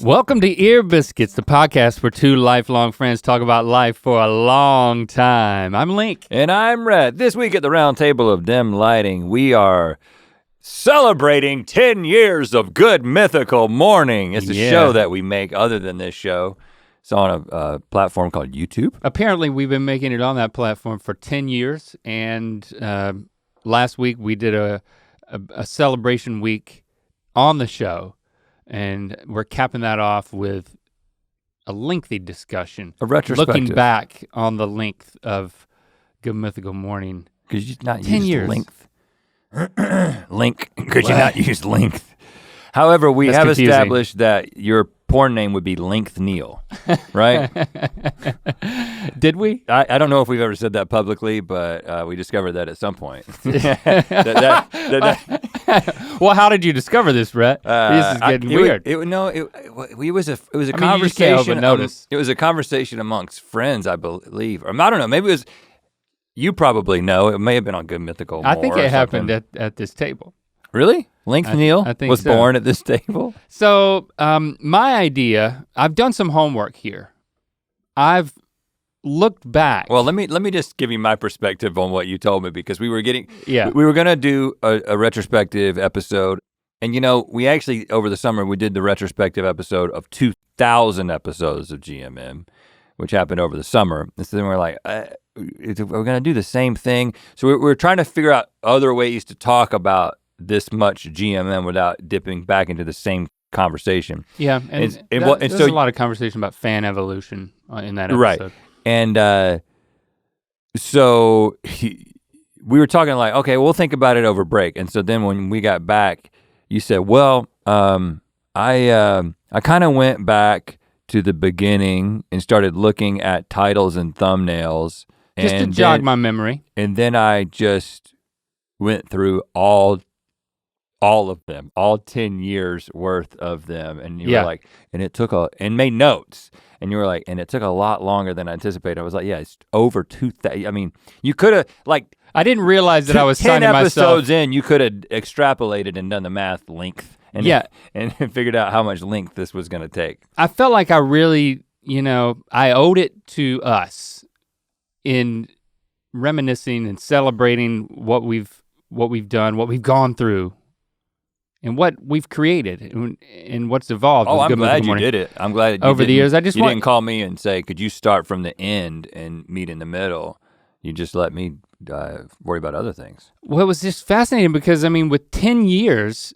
Welcome to Ear Biscuits, the podcast where two lifelong friends talk about life for a long time. I'm Link. And I'm Rhett. This week at the round table of dim lighting, we are celebrating 10 years of Good Mythical Morning. It's a show that we make other than this show. It's on a platform called YouTube. Apparently we've been making it on that platform for 10 years, and last week we did a celebration week on the show. And we're capping that off with a lengthy discussion. A retrospective. Looking back on the length of Good Mythical Morning. Because you've not 10 used years. length. Link, because you've not used length. However, we have established that your porn name would be Length Neil, right? Did we? I don't know if we've ever said that publicly, but we discovered that at some point. Well, how did you discover this, Rhett? This is getting weird. It was a conversation. You just can't help but notice. It was a conversation amongst friends, I believe. Or I don't know, maybe it was, you probably know, it may have been on Good Mythical. I think it happened at this table. Really? Length Neil was born at this table? So my idea, I've done some homework here. I've looked back. Well, let me just give you my perspective on what you told me, because we were gonna do a retrospective episode, and you know, we actually over the summer we did the retrospective episode of 2,000 episodes of GMM, which happened over the summer. And so then we're like, we're gonna do the same thing. So we're trying to figure out other ways to talk about this much GMM without dipping back into the same conversation. Yeah, and there's a lot of conversation about fan evolution in that episode. Right. And so we were talking like, okay, we'll think about it over break. And so then when we got back, you said, well, I kind of went back to the beginning and started looking at titles and thumbnails. Just to jog my memory. And then I just went through all of them, all 10 years worth of them. And you were like, and made notes. And you were like, and it took a lot longer than I anticipated. I was like, yeah, it's over 2,000. I mean, you could have I didn't realize that I was signing myself. 10 episodes in, you could have extrapolated and done the math length. And and figured out how much length this was gonna take. I felt like I really, I owed it to us in reminiscing and celebrating what we've done, what we've gone through, and what we've created and what's evolved. Oh, I'm glad you did it. I'm glad over the years. You didn't call me and say, could you start from the end and meet in the middle? You just let me worry about other things. Well, it was just fascinating because with 10 years,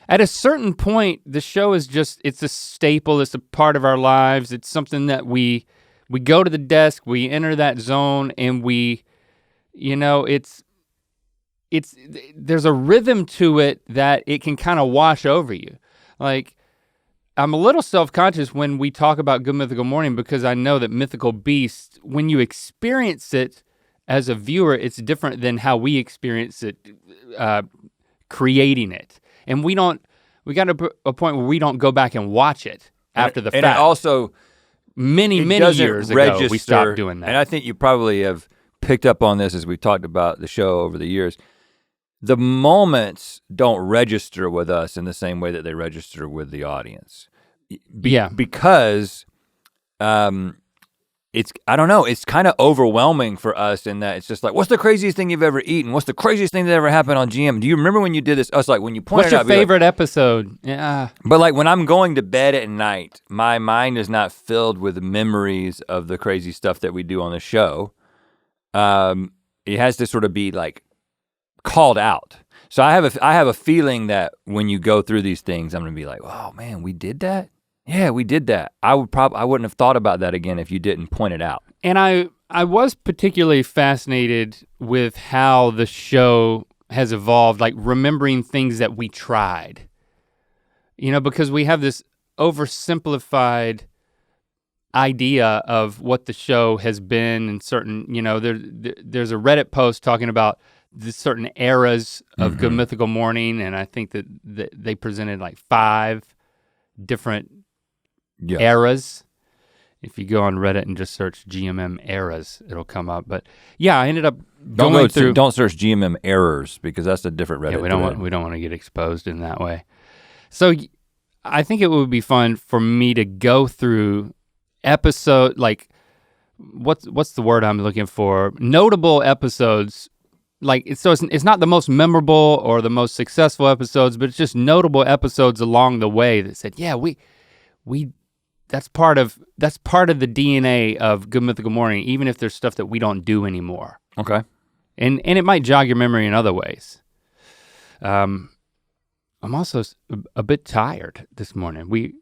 at a certain point, the show is it's a staple, it's a part of our lives. It's something that we go to the desk, we enter that zone, and there's a rhythm to it that it can kind of wash over you. Like, I'm a little self-conscious when we talk about Good Mythical Morning because I know that Mythical Beast, when you experience it as a viewer, it's different than how we experience it creating it. And we got to a point where we don't go back and watch it after the fact. And also, many years ago, we stopped doing that. And I think you probably have picked up on this as we talked about the show over the years. The moments don't register with us in the same way that they register with the audience. Because I don't know, it's kind of overwhelming for us in that it's just like, what's the craziest thing you've ever eaten? What's the craziest thing that ever happened on GM? Do you remember when you did this? Us like when you pointed out. What's your favorite episode? Yeah. But like when I'm going to bed at night, my mind is not filled with memories of the crazy stuff that we do on the show. It has to sort of be like called out. So I have a feeling that when you go through these things, I'm gonna be like, oh man, we did that? Yeah, we did that. I wouldn't have thought about that again if you didn't point it out. And I was particularly fascinated with how the show has evolved, like remembering things that we tried. Because we have this oversimplified idea of what the show has been and certain, there's a Reddit post talking about the certain eras of Good Mythical Morning, and I think that they presented like 5 different eras. If you go on Reddit and just search GMM eras, it'll come up. But yeah, I ended up going through. Don't search GMM errors because that's a different Reddit. Yeah, we don't want to get exposed in that way. So I think it would be fun for me to go through episode, like, what's the word I'm looking for? Notable episodes, like, it's not the most memorable or the most successful episodes, but it's just notable episodes along the way that said, yeah, we that's part of the DNA of Good Mythical Morning, even if there's stuff that we don't do anymore. Okay. And it might jog your memory in other ways. I'm also a bit tired this morning. We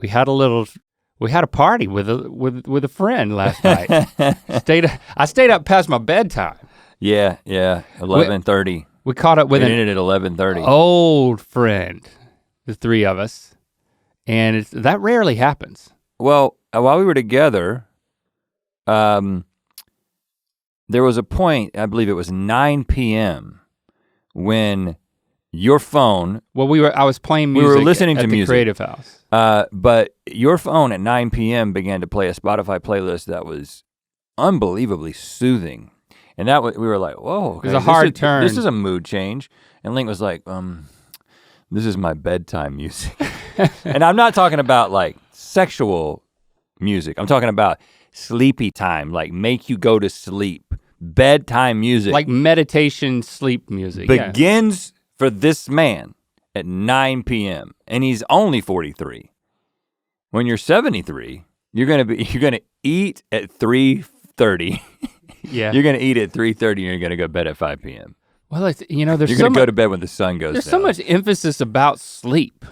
had a party with a friend last night. I stayed up past my bedtime. Yeah, 11:30. We caught up with an ended at 11:30. Old friend, the three of us, and that rarely happens. Well, while we were together, there was a point, I believe it was 9 p.m. when your phone. Well, I was playing music. We were listening to music at the Creative House. But your phone at 9 p.m. began to play a Spotify playlist that was unbelievably soothing. And we were like, whoa. Okay, it was a hard turn. This is a mood change. And Link was like, this is my bedtime music. And I'm not talking about like sexual music. I'm talking about sleepy time, like make you go to sleep. Bedtime music. Like meditation sleep music. Begins for this man at 9 p.m. and he's only 43. When you're 73, you're gonna eat at 3:30. Yeah. You're gonna eat at 3:30 and you're gonna go to bed at 5 p.m. Well, there's you're gonna go to bed when the sun goes There's down. so much emphasis about sleep.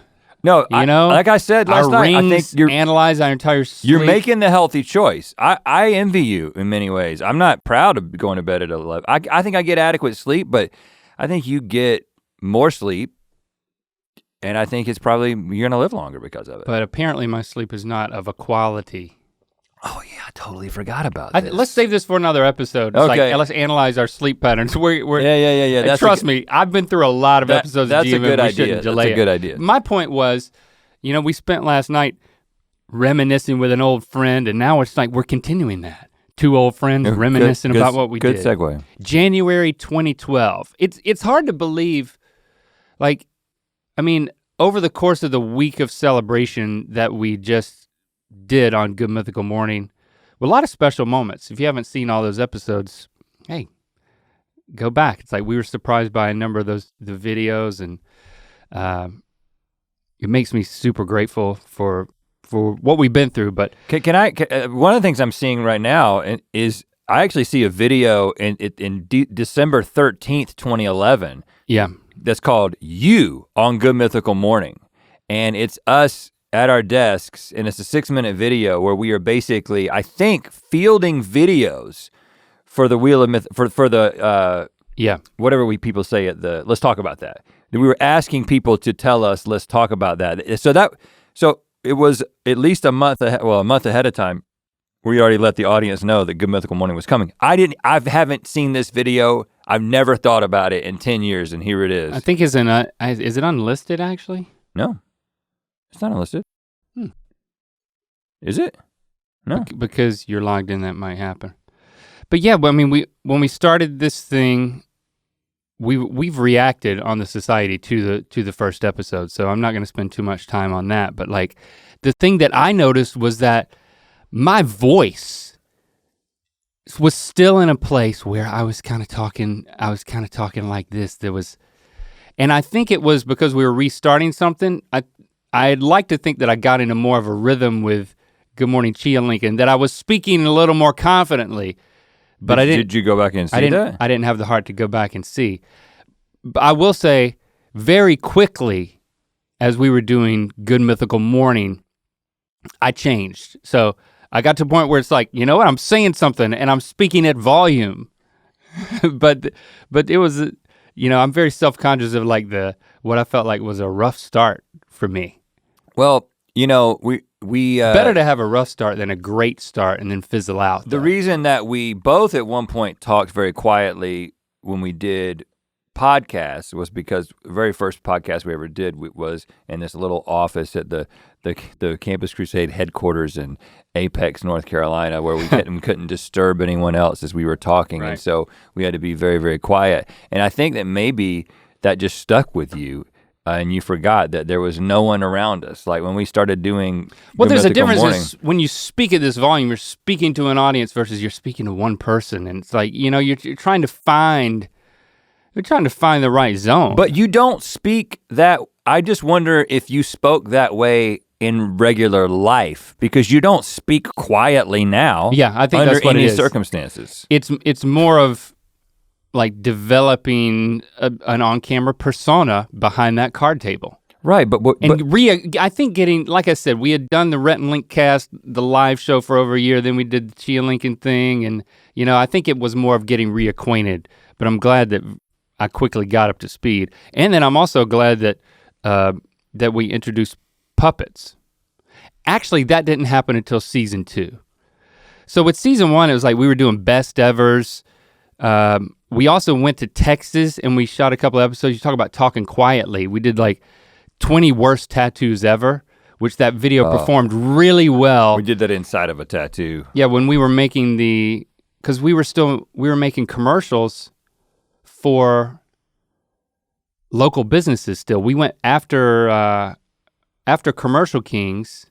No, like I said last night, I think you're analyze our entire sleep. You're making the healthy choice. I envy you in many ways. I'm not proud of going to bed at 11. I think I get adequate sleep, but I think you get more sleep, and I think it's probably you're gonna live longer because of it. But apparently my sleep is not of a quality. Oh yeah, I totally forgot about this. Let's save this for another episode. It's okay. Let's analyze our sleep patterns. Yeah. Trust me, I've been through a lot of episodes of GMM. That's a good idea. That's a good idea. My point was, we spent last night reminiscing with an old friend, and now it's like we're continuing that. Two old friends reminiscing about what we did. Good segue. January 2012. It's hard to believe, over the course of the week of celebration that we just did on Good Mythical Morning, with a lot of special moments. If you haven't seen all those episodes, hey, go back. It's like we were surprised by a number of the videos, and it makes me super grateful for what we've been through. But can I? One of the things I'm seeing right now is I actually see a video in December 13th, 2011. Yeah, that's called "You" on Good Mythical Morning, and it's us at our desks, and it's a 6-minute video where we are basically, I think, fielding videos for the Wheel of Myth for the whatever people say at the. Let's talk about that. We were asking people to tell us. Let's talk about that. So it was at least a month ahead of time. We already let the audience know that Good Mythical Morning was coming. I haven't seen this video. I've never thought about it in 10 years, and here it is. I think is it unlisted actually? No. It's not unlisted. Is it? No. Because you're logged in, that might happen. But yeah, when we started this thing, we've reacted on the society to the first episode, so I'm not gonna spend too much time on that. But the thing that I noticed was that my voice was still in a place where I was kind of talking like this. And I think it was because we were restarting something. I'd like to think that I got into more of a rhythm with Good Morning Chia Lincoln, that I was speaking a little more confidently, but I didn't. Did you go back and see that? I didn't have the heart to go back and see. But I will say, very quickly, as we were doing Good Mythical Morning, I changed. So I got to a point where it's like, you know what, I'm saying something and I'm speaking at volume. but it was, I'm very self-conscious of what I felt like was a rough start for me. Well, we better to have a rough start than a great start and then fizzle out. The reason that we both at one point talked very quietly when we did podcasts was because the very first podcast we ever did was in this little office at the Campus Crusade headquarters in Apex, North Carolina, where we couldn't disturb anyone else as we were talking. Right. And so we had to be very, very quiet. And I think that maybe that just stuck with you. and you forgot that there was no one around us. Like when we started doing there's a difference morning, when you speak at this volume, you're speaking to an audience versus you're speaking to one person. And it's like, you're trying to find the right zone. But you don't speak that, I just wonder if you spoke that way in regular life, because you don't speak quietly now. Yeah, I think that's what it is. Under any circumstances. It's more of like developing an on-camera persona behind that card table. Right, I think getting, like I said, we had done the Rhett and Link cast, the live show for over a year, then we did the Chia Lincoln thing, and I think it was more of getting reacquainted, but I'm glad that I quickly got up to speed. And then I'm also glad that that we introduced puppets. Actually, that didn't happen until season 2. So with season 1, it was like we were doing best evers. We also went to Texas and we shot a couple of episodes. You talk about talking quietly. We did like 20 worst tattoos ever, which that video performed really well. We did that inside of a tattoo. Yeah, when we were making because we were making commercials for local businesses still. We went after Commercial Kings,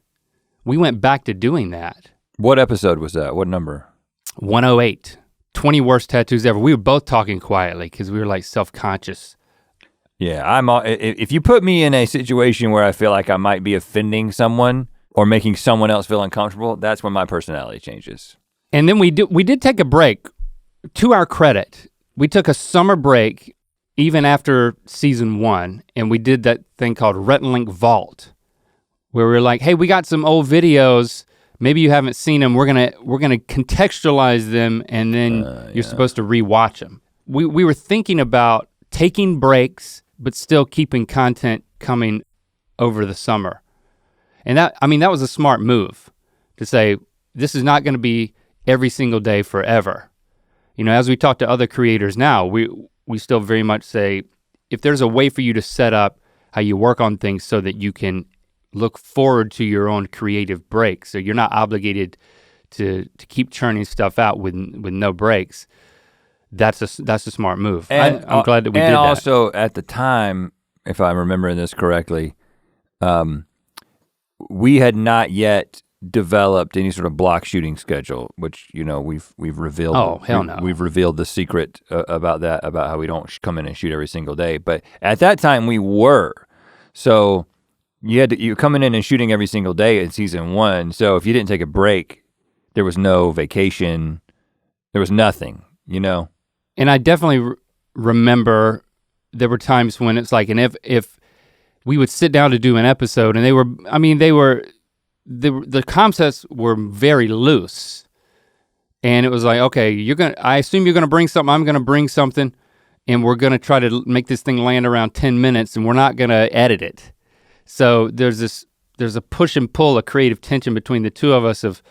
we went back to doing that. What episode was that? What number? 108. 20 worst tattoos ever. We were both talking quietly because we were like self-conscious. Yeah, if you put me in a situation where I feel like I might be offending someone or making someone else feel uncomfortable, that's when my personality changes. And then we did take a break. To our credit, we took a summer break even after season 1, and we did that thing called Rhett and Link Vault, where we were like, hey, we got some old videos, maybe you haven't seen them, we're gonna contextualize them, and then you're supposed to rewatch them. We were thinking about taking breaks, but still keeping content coming over the summer. And that was a smart move to say, this is not gonna be every single day forever. As we talk to other creators now, we still very much say, if there's a way for you to set up how you work on things so that you can look forward to your own creative breaks, so you're not obligated to keep churning stuff out with no breaks, that's a smart move. And I'm glad that we did that. And also at the time, if I'm remembering this correctly, we had not yet developed any sort of block shooting schedule, which we've revealed. Oh, hell no. We've revealed the secret about that, about how we don't come in and shoot every single day. But at that time we were. So you're coming in and shooting every single day in season 1. So if you didn't take a break, there was no vacation, there was nothing, And I definitely remember there were times when it's like, and if we would sit down to do an episode and the concepts were very loose, and it was like, okay, I assume you're gonna bring something, I'm gonna bring something, and we're gonna try to make this thing land around 10 minutes, and we're not gonna edit it. So there's a push and pull, a creative tension between the two of us of,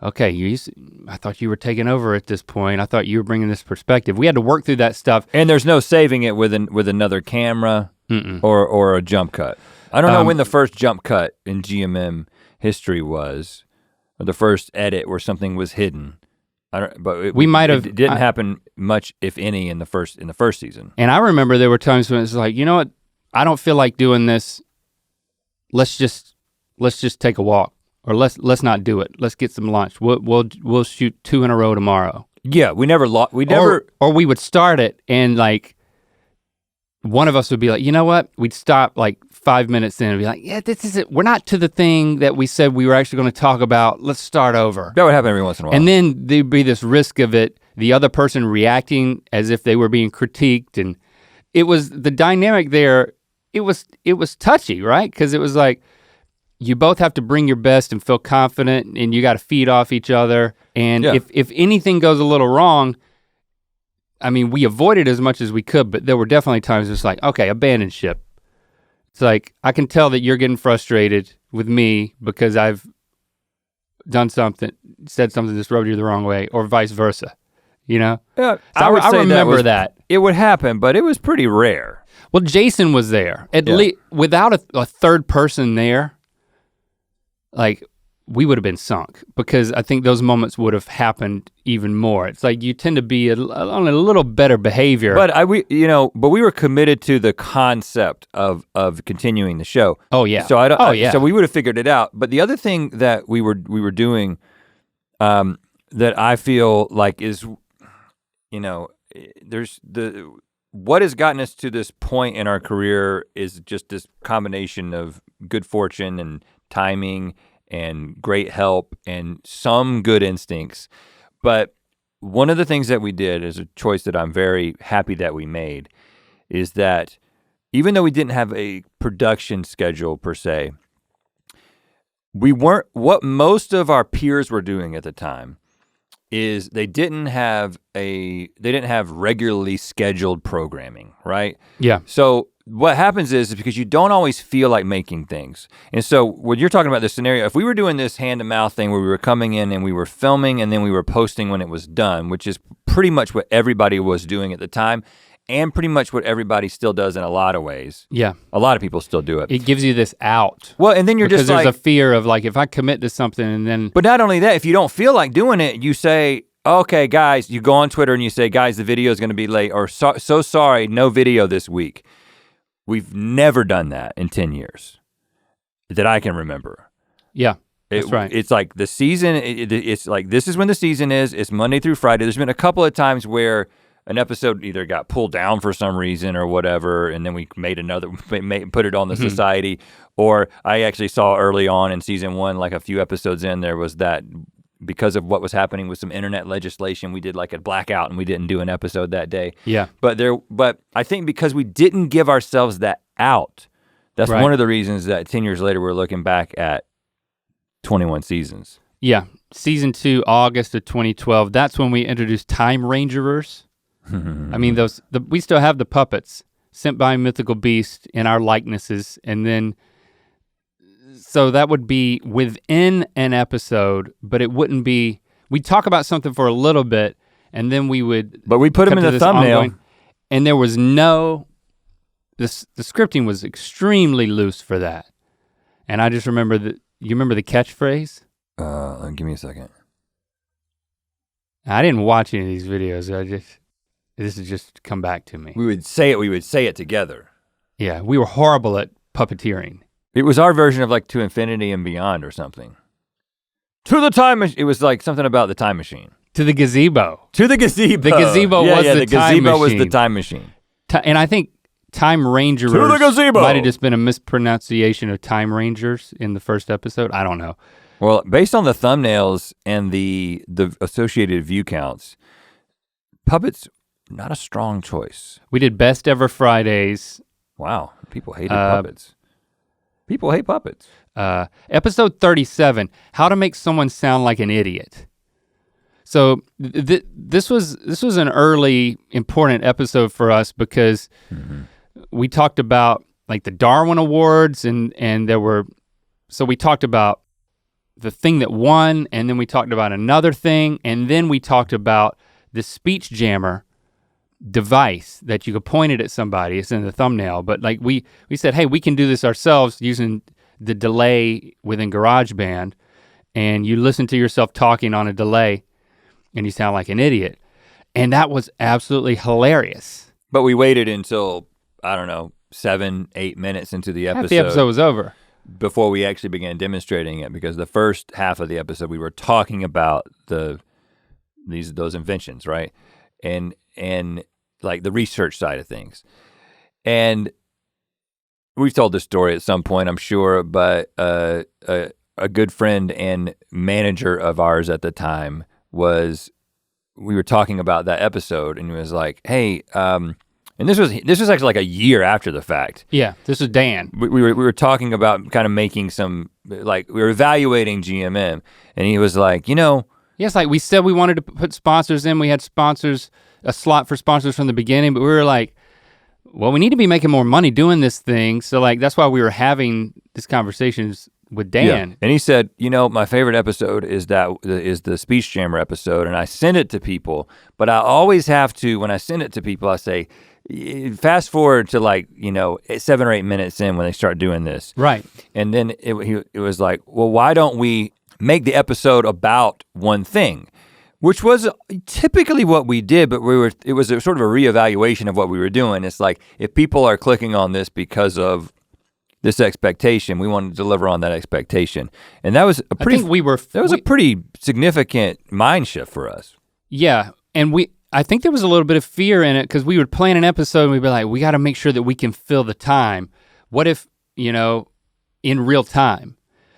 okay, I thought you were taking over at this point. I thought you were bringing this perspective. We had to work through that stuff. And there's no saving it with another camera or a jump cut. I don't know when the first jump cut in GMM history was, or the first edit where something was hidden. It didn't happen much, if any, in the first season. And I remember there were times when it's like, you know what? I don't feel like doing this. Let's just take a walk, or let's not do it. Let's get some lunch. We'll shoot 2 in a row tomorrow. Yeah, we never. Or we would start it and like, one of us would be like, you know what? We'd stop like 5 minutes in and be like, yeah, this is it. We're not to the thing that we said we were actually gonna talk about. Let's start over. That would happen every once in a while. And then there'd be this risk of it, the other person reacting as if they were being critiqued, and it was the dynamic there. It was touchy, right? Because it was like, you both have to bring your best and feel confident, and you gotta feed off each other. And if anything goes a little wrong, we avoided as much as we could, but there were definitely times it's like, okay, abandon ship. It's like, I can tell that you're getting frustrated with me because I've said something that's rubbed you the wrong way, or vice versa, Yeah, so I remember that. It would happen, but it was pretty rare. Well, Jason was there. At least without a third person there, like we would have been sunk, because I think those moments would have happened even more. It's like you tend to be on a little better behavior. But we were committed to the concept of continuing the show. Oh yeah. So so we would have figured it out. But the other thing that we were doing that I feel like is, there's what has gotten us to this point in our career is just this combination of good fortune and timing and great help and some good instincts. But one of the things that we did is a choice that I'm very happy that we made, is that even though we didn't have a production schedule per se, we weren't, what most of our peers were doing at the time is they didn't have regularly scheduled programming, right? Yeah. So what happens is because you don't always feel like making things. And so when you're talking about this scenario, if we were doing this hand to mouth thing where we were coming in and we were filming and then we were posting when it was done, which is pretty much what everybody was doing at the time, and pretty much what everybody still does in a lot of ways. Yeah. A lot of people still do it. It gives you this out. Well, and then you're just like— because there's a fear of like, if I commit to something and then— But not only that, if you don't feel like doing it, you say, okay, guys, you go on Twitter and you say, guys, the video is gonna be late, or so sorry, no video this week. We've never done that in 10 years that I can remember. Yeah, that's right. It's like the season, it's like, this is when the season is, it's Monday through Friday. There's been a couple of times where an episode either got pulled down for some reason or whatever, and then we made another, put it on the society, or I actually saw early on in season 1, like a few episodes in, there was that, because of what was happening with some internet legislation, we did like a blackout and we didn't do an episode that day. Yeah. But I think because we didn't give ourselves that out, that's one of the reasons that 10 years later we're looking back at 21 seasons. Yeah, season 2, August of 2012, that's when we introduced Time Rangerers. I mean, we still have the puppets sent by Mythical Beast in our likenesses, and then, so that would be within an episode, but it wouldn't be, we'd talk about something for a little bit, and then we would— But we put them in the thumbnail. And there was no, the scripting was extremely loose for that. And I just remember you remember the catchphrase? Give me a second. I didn't watch any of these videos, this has just come back to me. We would say it together. Yeah, we were horrible at puppeteering. It was our version of like To Infinity and Beyond or something. To the time machine, it was like something about the time machine. To the gazebo. To the gazebo. The gazebo was the time machine. the gazebo was the time machine. And I think Time Rangerers to the gazebo might have just been a mispronunciation of Time Rangers in the first episode. I don't know. Well, based on the thumbnails and the associated view counts, puppets, not a strong choice. We did Best Ever Fridays. Wow, people hated puppets. People hate puppets. Episode 37, How to Make Someone Sound Like an Idiot. So this was an early important episode for us because we talked about like the Darwin Awards and so we talked about the thing that won, and then we talked about another thing, and then we talked about the speech jammer device that you could point it at somebody. It's in the thumbnail, but like we said, hey, we can do this ourselves using the delay within GarageBand, and you listen to yourself talking on a delay and you sound like an idiot. And that was absolutely hilarious. But we waited until, I don't know, 7-8 minutes into the episode. Half the episode was over. Before we actually began demonstrating it, because the first half of the episode we were talking about those inventions, right? And like the research side of things. And we've told this story at some point, I'm sure, but a good friend and manager of ours at the time we were talking about that episode, and he was like, hey, and this was actually like a year after the fact. Yeah, this is Dan. We were talking about kind of making some, like we were evaluating GMM, and he was like, yes, like we said we wanted to put sponsors in, we had sponsors, a slot for sponsors from the beginning, but we were like, well, we need to be making more money doing this thing. So like, that's why we were having these conversations with Dan. Yeah. And he said, my favorite episode is the Speech Jammer episode, and I send it to people, but I always have to, when I send it to people, I say, fast forward to like, 7 or 8 minutes in when they start doing this. Right. And then it was like, well, why don't we make the episode about one thing, which was typically what we did, but it was a sort of a reevaluation of what we were doing. It's like, if people are clicking on this because of this expectation, we wanted to deliver on that expectation. And that was a pretty, a pretty significant mind shift for us. Yeah, and I think there was a little bit of fear in it because we would plan an episode and we'd be like, we gotta make sure that we can fill the time. What if, in real time?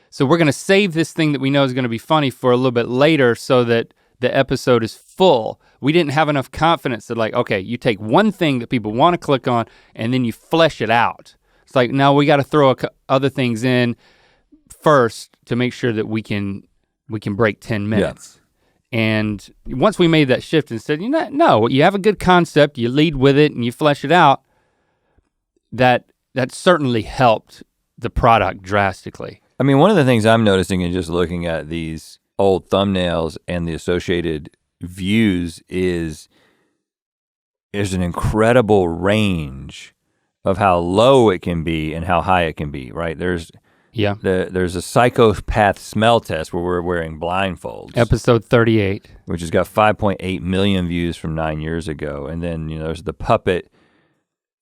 So we're gonna save this thing that we know is gonna be funny for a little bit later so that the episode is full. We didn't have enough confidence that okay, you take one thing that people wanna click on and then you flesh it out. It's like, no, we gotta throw other things in first to make sure that we can break 10 minutes. Yeah. And once we made that shift and said, no, you have a good concept, you lead with it and you flesh it out, that certainly helped the product drastically. I mean, one of the things I'm noticing in just looking at these old thumbnails and the associated views is there's an incredible range of how low it can be and how high it can be, right? There's a psychopath smell test where we're wearing blindfolds. Episode 38. Which has got 5.8 million views from 9 years ago. And then, there's the puppet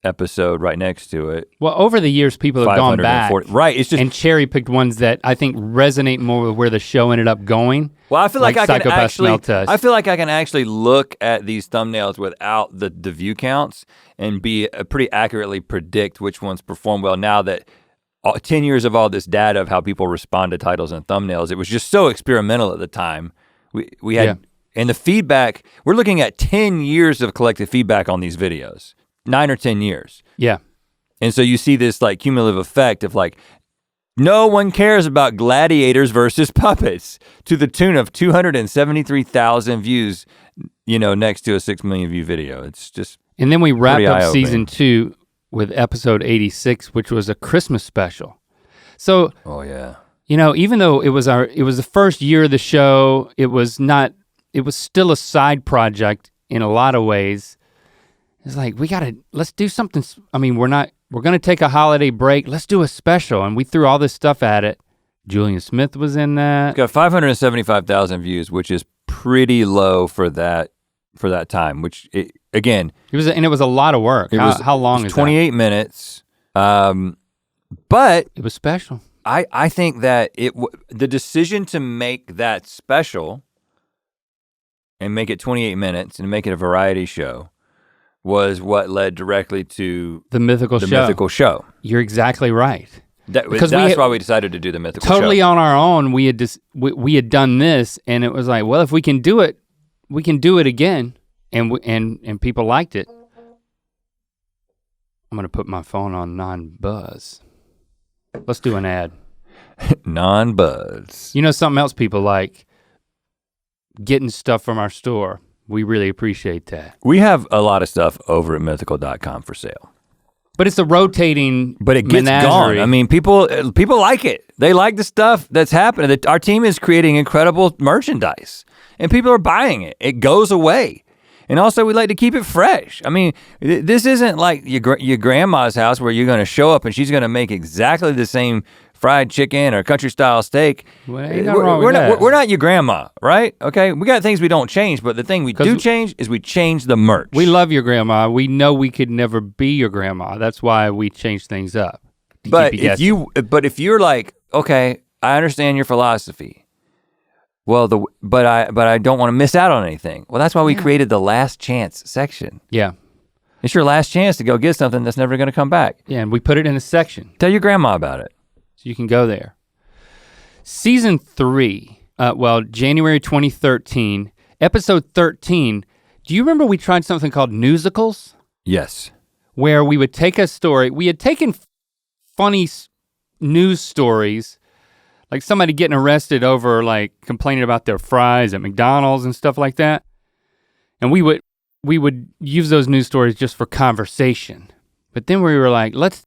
episode right next to it. Well, over the years, people have gone back. Right, it's just. And cherry picked ones that I think resonate more with where the show ended up going. Well, I feel like I can actually look at these thumbnails without the view counts and pretty accurately predict which ones perform well now that 10 years of all this data of how people respond to titles and thumbnails. It was just so experimental at the time. We had, and the feedback, we're looking at 10 years of collective feedback on these videos, 9 or 10 years. Yeah. And so you see this cumulative effect of no one cares about gladiators versus puppets to the tune of 273,000 views, next to a 6 million view video. It's just And then we wrapped up season 2 with episode 86, which was a Christmas special. So, oh yeah. Even though it was the first year of the show, it was still a side project in a lot of ways. It's like, let's do something. I mean, we're gonna take a holiday break. Let's do a special. And we threw all this stuff at it. Julian Smith was in that. It's got 575,000 views, which is pretty low for that time, which it was a lot of work. How long is it? 28 minutes. But it was special. I think that the decision to make that special and make it 28 minutes and make it a variety show was what led directly to the Mythical show. You're exactly right. That's why we decided to do the Mythical show. Totally on our own, we had done this, and it was like, well, if we can do it, we can do it again, and people liked it. I'm gonna put my phone on non-buzz. Let's do an ad. Non-buzz. Something else people like? Getting stuff from our store. We really appreciate that. We have a lot of stuff over at mythical.com for sale. But it's a rotating But it gets gone. I mean, people like it. They like the stuff that's happening. Our team is creating incredible merchandise and people are buying it. It goes away. And also we like to keep it fresh. I mean, this isn't like your grandma's house where you're gonna show up and she's gonna make exactly the same fried chicken or country style steak. Well, we're not your grandma, right? Okay, we got things we don't change, but the thing we do change is we change the merch. We love your grandma. We know we could never be your grandma. That's why we change things up. But if you're like, okay, I understand your philosophy. Well, but I don't want to miss out on anything. Well, that's why we created the last chance section. Yeah. It's your last chance to go get something that's never gonna come back. Yeah, and we put it in a section. Tell your grandma about it. So you can go there. Season 3, January 2013, episode 13. Do you remember we tried something called musicals? Yes. Where we would take a story, we had taken funny news stories, like somebody getting arrested over complaining about their fries at McDonald's and stuff like that. And we would use those news stories just for conversation. But then we were like, let's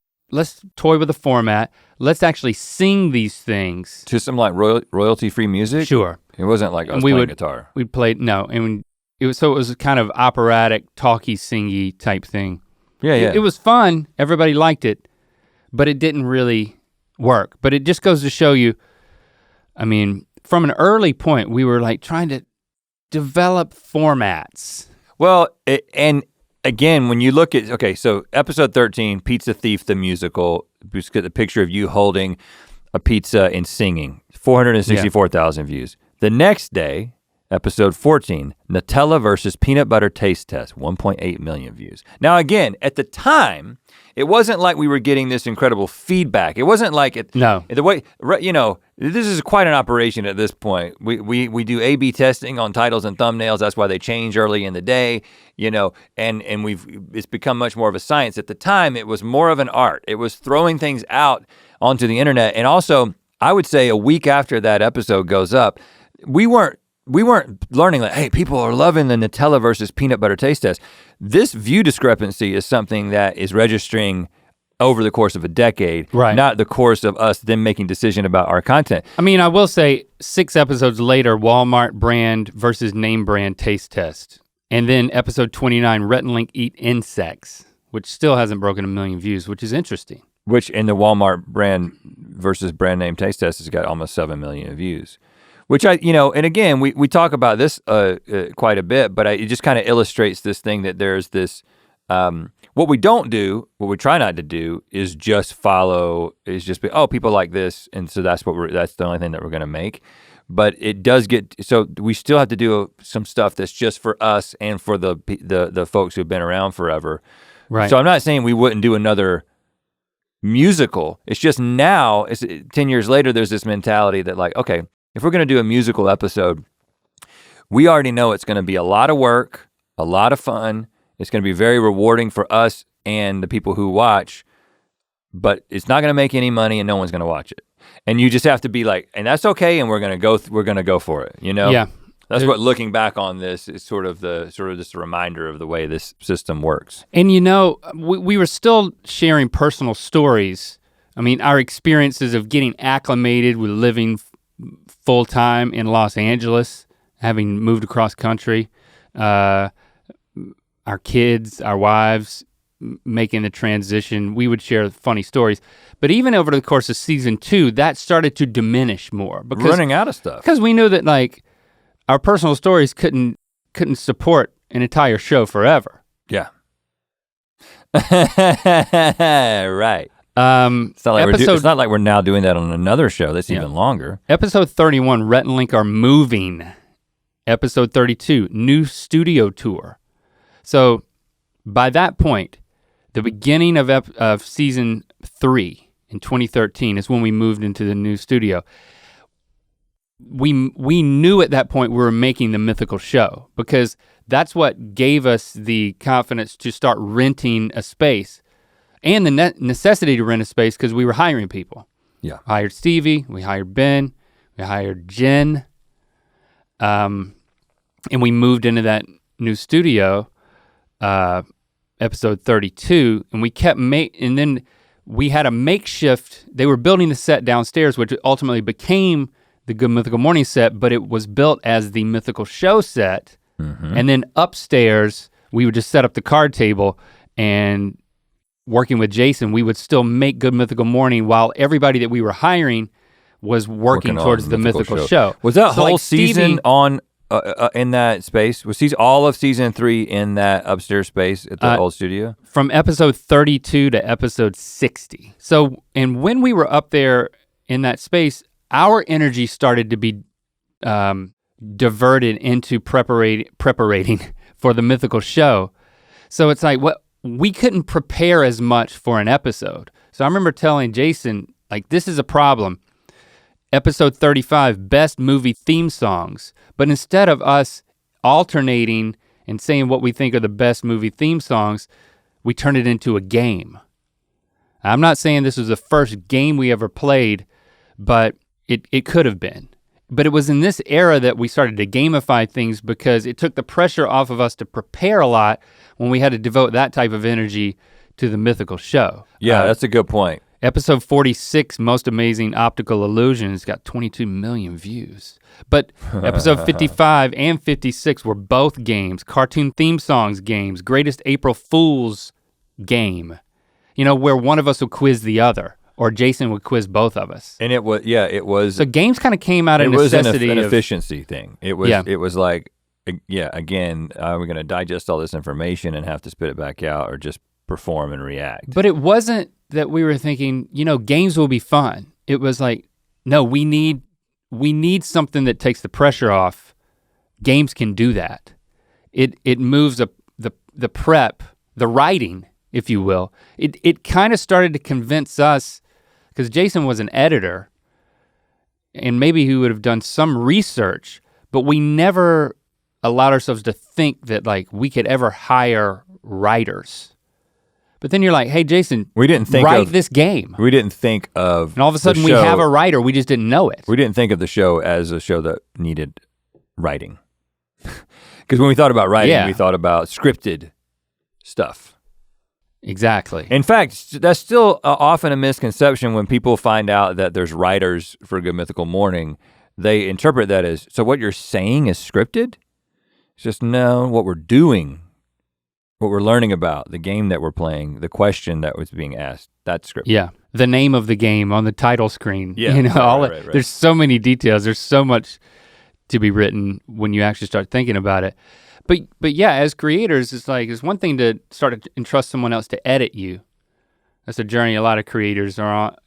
toy with the format. Let's actually sing these things. To some royalty-free music? Sure. It wasn't like us playing guitar. We played, no, and it was kind of operatic, talky, singy type thing. Yeah. It was fun, everybody liked it, but it didn't really work. But it just goes to show you, I mean, from an early point, we were like trying to develop formats. Well, and again, when you look at, okay, so episode 13, Pizza Thief, the musical, just get the picture of you holding a pizza and singing, 464,000 views. The next day, episode 14, Nutella versus Peanut Butter Taste Test, 1.8 million views. Now again, at the time, it wasn't like we were getting this incredible feedback. It wasn't like the way, you know, this is quite an operation at this point. We do A/B testing on titles and thumbnails. That's why they change early in the day, you know, and it's become much more of a science. At the time, it was more of an art. It was throwing things out onto the internet. And also, I would say a week after that episode goes up, we weren't learning like, hey, people are loving the Nutella versus peanut butter taste test. This view discrepancy is something that is registering over the course of a decade, right? Not the course of us then making decision about our content. I mean, I will say 6 episodes later, Walmart brand versus name brand taste test. And then episode 29, Rhett and Link eat insects, which still hasn't broken 1 million views, which is interesting. Which in the Walmart brand versus brand name taste test has got almost 7 million views. Which and again, we talk about this quite a bit, but it just kind of illustrates this thing that there's this, what we try not to do is just be, oh, people like this, and so that's the only thing that we're gonna make. But it does so we still have to do some stuff that's just for us and for the folks who've been around forever. Right. So I'm not saying we wouldn't do another musical. It's just now, 10 years later, there's this mentality that like, okay, if we're gonna do a musical episode, we already know it's gonna be a lot of work, a lot of fun. It's gonna be very rewarding for us and the people who watch, but it's not gonna make any money and no one's gonna watch it. And you just have to be like, and that's okay, and we're gonna go for it, you know? Yeah. That's what looking back on this is sort of just a reminder of the way this system works. And you know, we were still sharing personal stories. I mean, our experiences of getting acclimated with living full-time in Los Angeles, having moved across country, our kids, our wives, making the transition, we would share funny stories. But even over the course of season 2, that started to diminish more. Because running out of stuff. Because we knew that like, our personal stories couldn't support an entire show forever. Yeah. Right. It's not like we're now doing that on another show that's even longer. Episode 31, Rhett and Link are moving. Episode 32, new studio tour. So by that point, the beginning of season 3 in 2013 is when we moved into the new studio. We knew at that point we were making the Mythical show because that's what gave us the confidence to start renting a space and the necessity to rent a space because we were hiring people. Yeah. We hired Stevie, we hired Ben, we hired Jen, and we moved into that new studio, episode 32, and we kept and then we had a makeshift, they were building the set downstairs, which ultimately became the Good Mythical Morning set, but it was built as the Mythical show set. Mm-hmm. And then upstairs, we would just set up the card table and working with Jason, we would still make Good Mythical Morning while everybody that we were hiring was working towards the Mythical show. Was that whole season on in that space? Was all of season 3 in that upstairs space at the old studio? From episode 32 to episode 60. So, and when we were up there in that space, our energy started to be diverted into preparating for the Mythical show. So it's like, we couldn't prepare as much for an episode. So I remember telling Jason, like, this is a problem. Episode 35, best movie theme songs. But instead of us alternating and saying what we think are the best movie theme songs, we turned it into a game. I'm not saying this was the first game we ever played, but it could have been. But it was in this era that we started to gamify things because it took the pressure off of us to prepare a lot when we had to devote that type of energy to the Mythical show. Yeah, that's a good point. Episode 46, Most Amazing Optical Illusions, got 22 million views. But episode 55 and 56 were both games, cartoon theme songs games, Greatest April Fool's game, where one of us would quiz the other or Jason would quiz both of us. And it was. So games kind of came out of necessity. It was an efficiency thing. It was like, again, we're gonna digest all this information and have to spit it back out or just perform and react. But it wasn't that we were thinking, games will be fun. It was like, no, we need something that takes the pressure off. Games can do that. It moves the prep, the writing, if you will. It kind of started to convince us, because Jason was an editor, and maybe he would have done some research, but we never allowed ourselves to think that like we could ever hire writers. But then you're like, hey Jason, write this game. We didn't think of, and all of a sudden we have a writer, we just didn't know it. We didn't think of the show as a show that needed writing. Because when we thought about writing, we thought about scripted stuff. Exactly. In fact, that's still often a misconception when people find out that there's writers for Good Mythical Morning. They interpret that as, so what you're saying is scripted? It's just, no, what we're doing, what we're learning about, the game that we're playing, the question that was being asked, that's scripted. Yeah, the name of the game on the title screen. Yeah, right. There's so many details, there's so much to be written when you actually start thinking about it. But yeah, as creators, it's one thing to start to entrust someone else to edit you. That's a journey a lot of creators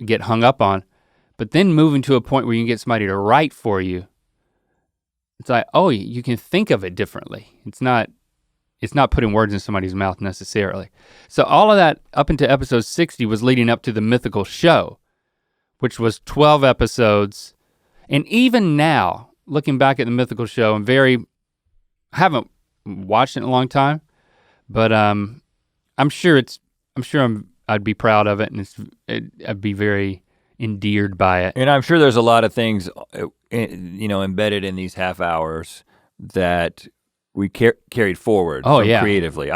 get hung up on. But then moving to a point where you can get somebody to write for you, it's like, oh, you can think of it differently. It's not putting words in somebody's mouth necessarily. So all of that up into episode 60 was leading up to the Mythical show, which was 12 episodes. And even now, looking back at the Mythical show, I haven't watched it in a long time, but I'm sure I'd be proud of it, and I'd be very endeared by it. And I'm sure there's a lot of things, embedded in these half hours that we carried forward creatively.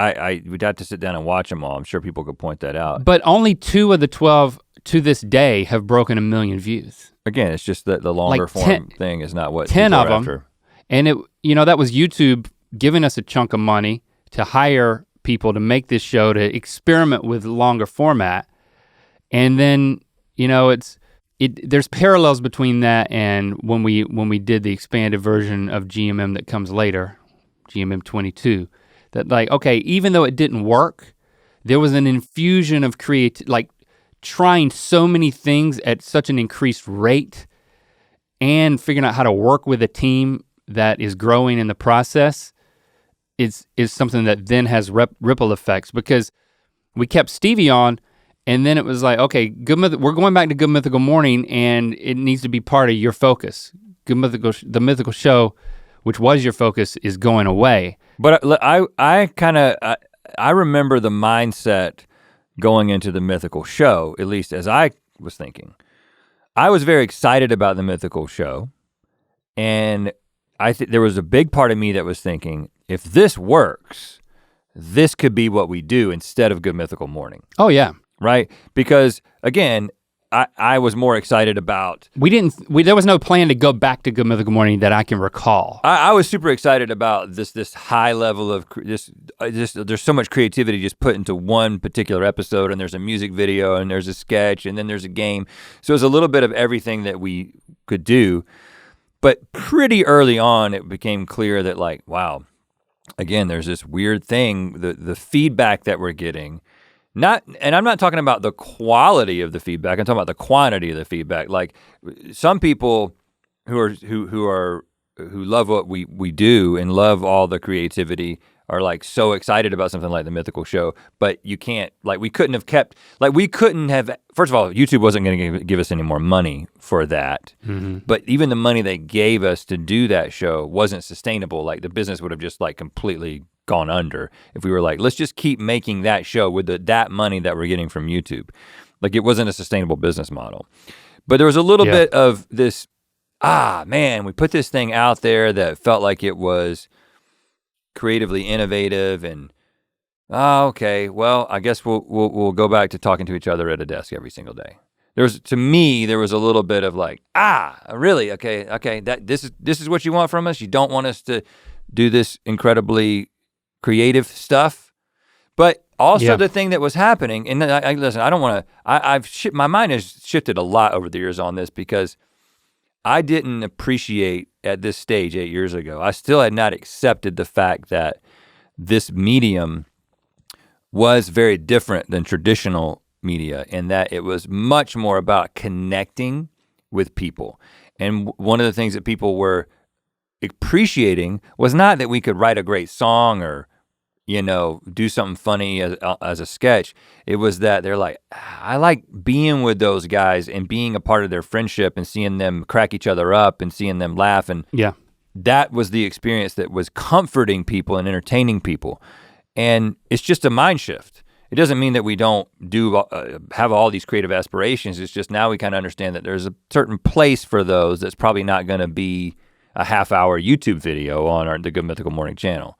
We'd have to sit down and watch them all. I'm sure people could point that out. But only 2 of the 12 to this day have broken 1 million views. Again, it's just that the longer form thing is not what 10 of them, after. And that was YouTube giving us a chunk of money to hire people to make this show, to experiment with longer format. And then, there's parallels between that and when we did the expanded version of GMM that comes later, GMM 22, that okay, even though it didn't work, there was an infusion of trying so many things at such an increased rate and figuring out how to work with a team that is growing in the process is something that then has ripple effects, because we kept Stevie on, and then it was like, okay, we're going back to Good Mythical Morning, and it needs to be part of your focus. The Mythical show, which was your focus, is going away. But I remember the mindset going into the Mythical show, at least as I was thinking. I was very excited about the Mythical show, and I think there was a big part of me that was thinking, if this works, this could be what we do instead of Good Mythical Morning. Oh yeah. Right? Because again, I was more excited about. There was no plan to go back to Good Mythical Morning that I can recall. I was super excited about this high level of there's so much creativity just put into one particular episode, and there's a music video, and there's a sketch, and then there's a game. So it was a little bit of everything that we could do. But pretty early on, it became clear that wow, again, there's this weird thing, the feedback that we're getting. And I'm not talking about the quality of the feedback, I'm talking about the quantity of the feedback. Like some people who love what we do and love all the creativity are so excited about something like the Mythical show, but you can't, we couldn't have, first of all, YouTube wasn't gonna give us any more money for that, but even the money they gave us to do that show wasn't sustainable. The business would have just completely gone under if we were let's just keep making that show with that money that we're getting from YouTube. It wasn't a sustainable business model. But there was a little bit of this, man, we put this thing out there that felt like it was creatively innovative, and okay, well, I guess we'll go back to talking to each other at a desk every single day. To me, there was a little bit of really? Okay, this is what you want from us? You don't want us to do this incredibly creative stuff? But also the thing that was happening, and listen, I don't want to, my mind has shifted a lot over the years on this because I didn't appreciate at this stage 8 years ago, I still had not accepted the fact that this medium was very different than traditional media in that it was much more about connecting with people. And one of the things that people were appreciating was not that we could write a great song or, you know, do something funny as a sketch. It was that they're like, I like being with those guys and being a part of their friendship and seeing them crack each other up and seeing them laugh. And that was the experience that was comforting people and entertaining people. And it's just a mind shift. It doesn't mean that we don't have all these creative aspirations. It's just now we kind of understand that there's a certain place for those that's probably not gonna be a half-hour YouTube video on the Good Mythical Morning channel.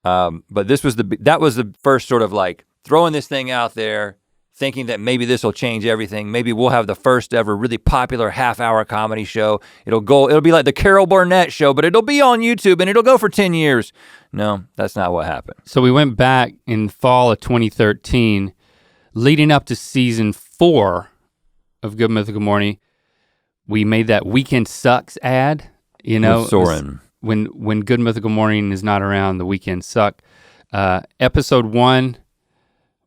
But that was the first sort of like throwing this thing out there, thinking that maybe this will change everything. Maybe we'll have the first ever really popular half-hour comedy show. It'll be like the Carol Burnett show, but it'll be on YouTube and it'll go for 10 years. No, that's not what happened. So we went back in fall of 2013, leading up to season 4 of Good Mythical Morning. We made that Weekend Sucks ad, you know. With Soren. When Good Mythical Morning is not around, the weekends suck. Episode 1,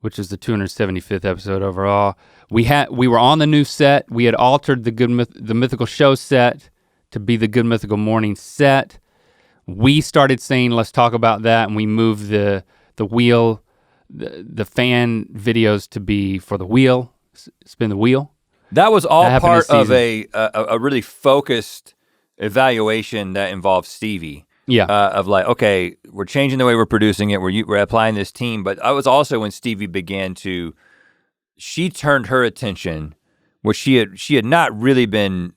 which is the 275th episode overall. We were on the new set. We had altered the Mythical Show set to be the Good Mythical Morning set. We started saying, let's talk about that, and we moved the wheel, the fan videos to be for the wheel, spin the wheel. That was all part of a really focused evaluation that involved Stevie. Yeah. Of like, okay, we're changing the way we're producing it. We're applying this team. But I was also when Stevie began she turned her attention, which she had not really been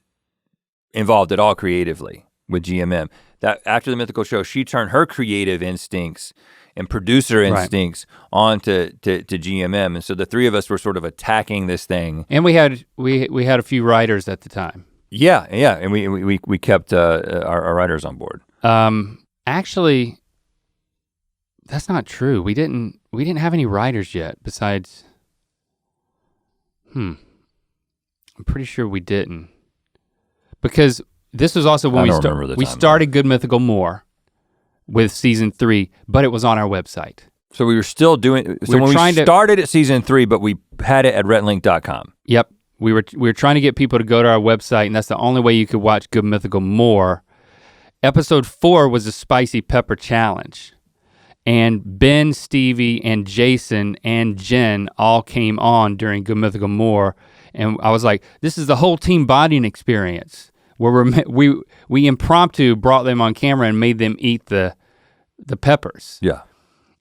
involved at all creatively with GMM. That after the Mythical Show, she turned her creative instincts and producer instincts onto GMM. And so the three of us were sort of attacking this thing. And we had a few writers at the time. Yeah, and we kept our writers on board. Actually, that's not true. We didn't have any writers yet besides, I'm pretty sure we didn't. Because this was also when we started Good Mythical More with season 3, but it was on our website. So we were still doing, so when we started at season 3, but we had it at redlink.com. Yep, we were trying to get people to go to our website, and that's the only way you could watch Good Mythical More. Episode 4 was a spicy pepper challenge. And Ben, Stevie, and Jason, and Jen all came on during Good Mythical More. And I was like, this is the whole team bonding experience. Where we impromptu brought them on camera and made them eat the peppers. Yeah.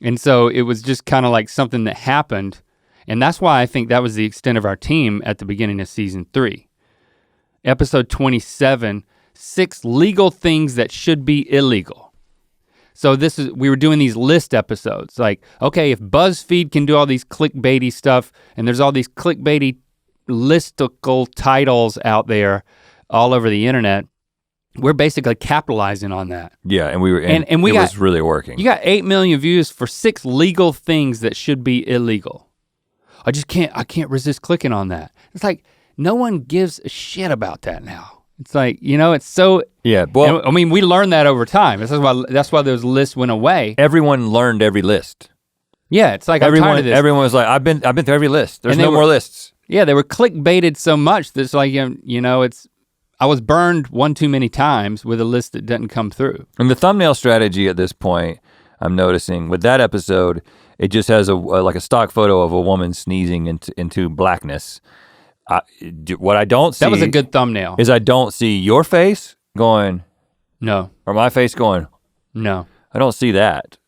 And so it was just kind of like something that happened. And that's why I think that was the extent of our team at the beginning of season 3. Episode 27, 6 legal things that should be illegal. So we were doing these list episodes. Like, okay, if BuzzFeed can do all these clickbaity stuff and there's all these clickbaity listicle titles out there all over the internet, we're basically capitalizing on that. Yeah, and it was really working. You got 8 million views for 6 legal things that should be illegal. I can't resist clicking on that. It's like, no one gives a shit about that now. It's like, it's so. Yeah, well. I mean, we learned that over time. That's why those lists went away. Everyone learned every list. Yeah, it's like, I'm tired of this. Everyone was like, I've been through every list. There's no more lists. Yeah, they were clickbaited so much that it's like, I was burned one too many times with a list that didn't come through. And the thumbnail strategy at this point, I'm noticing with that episode, it just has like a stock photo of a woman sneezing into blackness. What I don't see— That was a good thumbnail. Is I don't see your face going— No. Or my face going— No. I don't see that.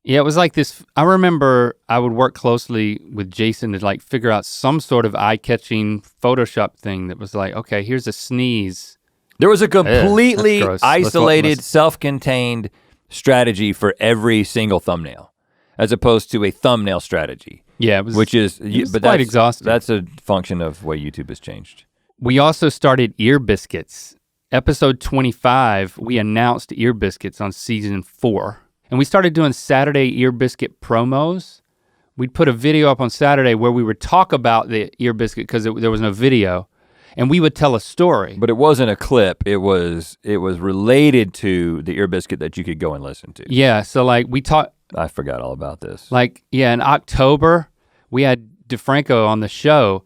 Yeah, it was like this. I remember I would work closely with Jason to like figure out some sort of eye-catching Photoshop thing that was like, okay, here's a sneeze. There was a completely isolated, self-contained strategy for every single thumbnail, as opposed to a thumbnail strategy. Yeah, it was quite exhausting. That's a function of the way YouTube has changed. We also started Ear Biscuits. Episode 25, we announced Ear Biscuits on season 4. And we started doing Saturday Ear Biscuit promos. we'd put a video up on Saturday where we would talk about the Ear Biscuit because there was no video, and we would tell a story. But it wasn't a clip, it was related to the Ear Biscuit that you could go and listen to. Yeah, so like we talked. I forgot all about this. Like, yeah, in October, we had DeFranco on the show,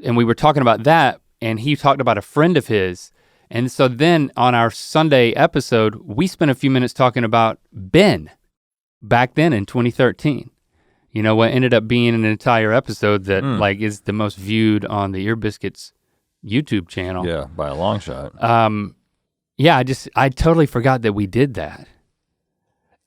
and we were talking about that, and he talked about a friend of his. And so then on our Sunday episode, we spent a few minutes talking about Ben back then in 2013. You know, what ended up being an entire episode that like is the most viewed on the Ear Biscuits YouTube channel. Yeah, by a long shot. Yeah, I totally forgot that we did that.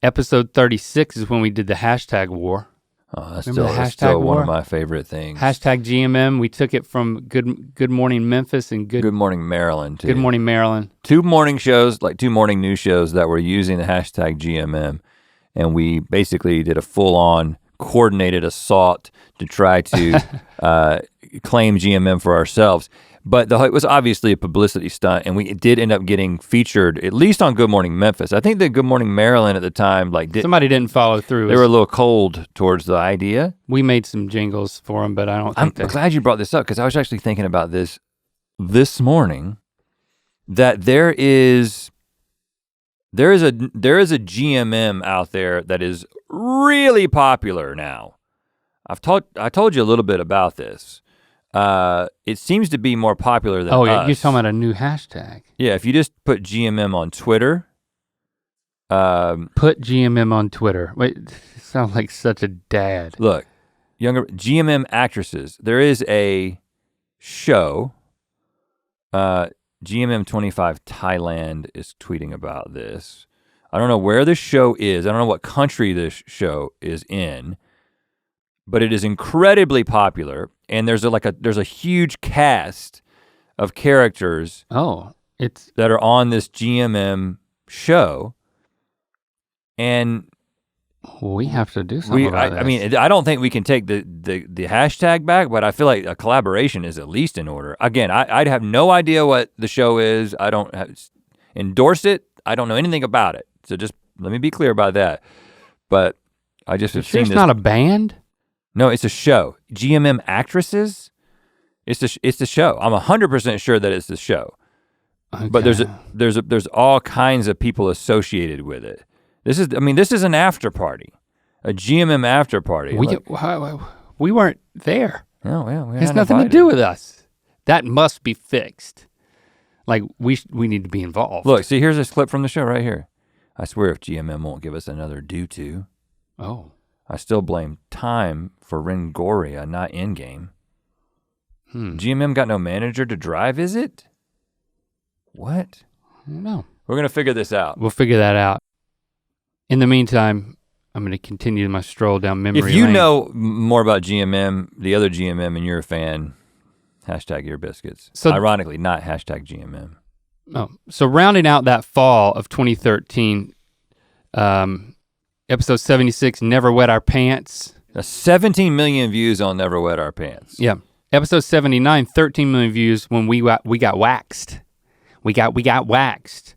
Episode 36 is when we did the hashtag war. Oh, that's still one of my favorite things. Hashtag GMM, we took it from Good Morning Memphis and Good Morning Maryland too. Good Morning Maryland. 2 morning shows, like 2 morning news shows that were using the hashtag GMM. And we basically did a full-on coordinated assault to try to claim GMM for ourselves. But it was obviously a publicity stunt, and we did end up getting featured, at least on Good Morning Memphis. I think that Good Morning Maryland at the time, somebody didn't follow through. They were a little cold towards the idea. We made some jingles for them, but I don't think I'm glad you brought this up, because I was actually thinking about this morning, that there is a GMM out there that is really popular now. I told you a little bit about this. It seems to be more popular than us. You're talking about a new hashtag. Yeah, if you just put GMM on Twitter. Put GMM on Twitter. Wait, you sound like such a dad. Look, younger GMM actresses. There is a show, GMM 25 Thailand is tweeting about this. I don't know where this show is. I don't know what country this show is in, but it is incredibly popular. And there's a huge cast of characters that are on this GMM show. And we have to do something about this. I mean, I don't think we can take the hashtag back, but I feel like a collaboration is at least in order. Again, I'd have no idea what the show is. I don't endorse it. I don't know anything about it. So just let me be clear about that. But I just have seen this. It's not a band? No, it's a show. GMM actresses? It's the show. I'm 100% sure that it's the show. Okay. But there's all kinds of people associated with it. This is an after party, a GMM after party. We weren't there. Oh well, it has nothing to do with us. That must be fixed. Like we need to be involved. Look, see, here's this clip from the show right here. I swear, if GMM won't give us another due to. Oh. I still blame time for Ringoria, not Endgame. GMM got no manager to drive, is it? What? No. We're gonna figure this out. We'll figure that out. In the meantime, I'm gonna continue my stroll down memory lane. If you know more about GMM, the other GMM, and you're a fan, hashtag Ear Biscuits. So, ironically, not hashtag GMM. Oh, so rounding out that fall of 2013, episode 76, Never Wet Our Pants. 17 million views on Never Wet Our Pants. Yeah. Episode 79, 13 million views when we got waxed. We got waxed.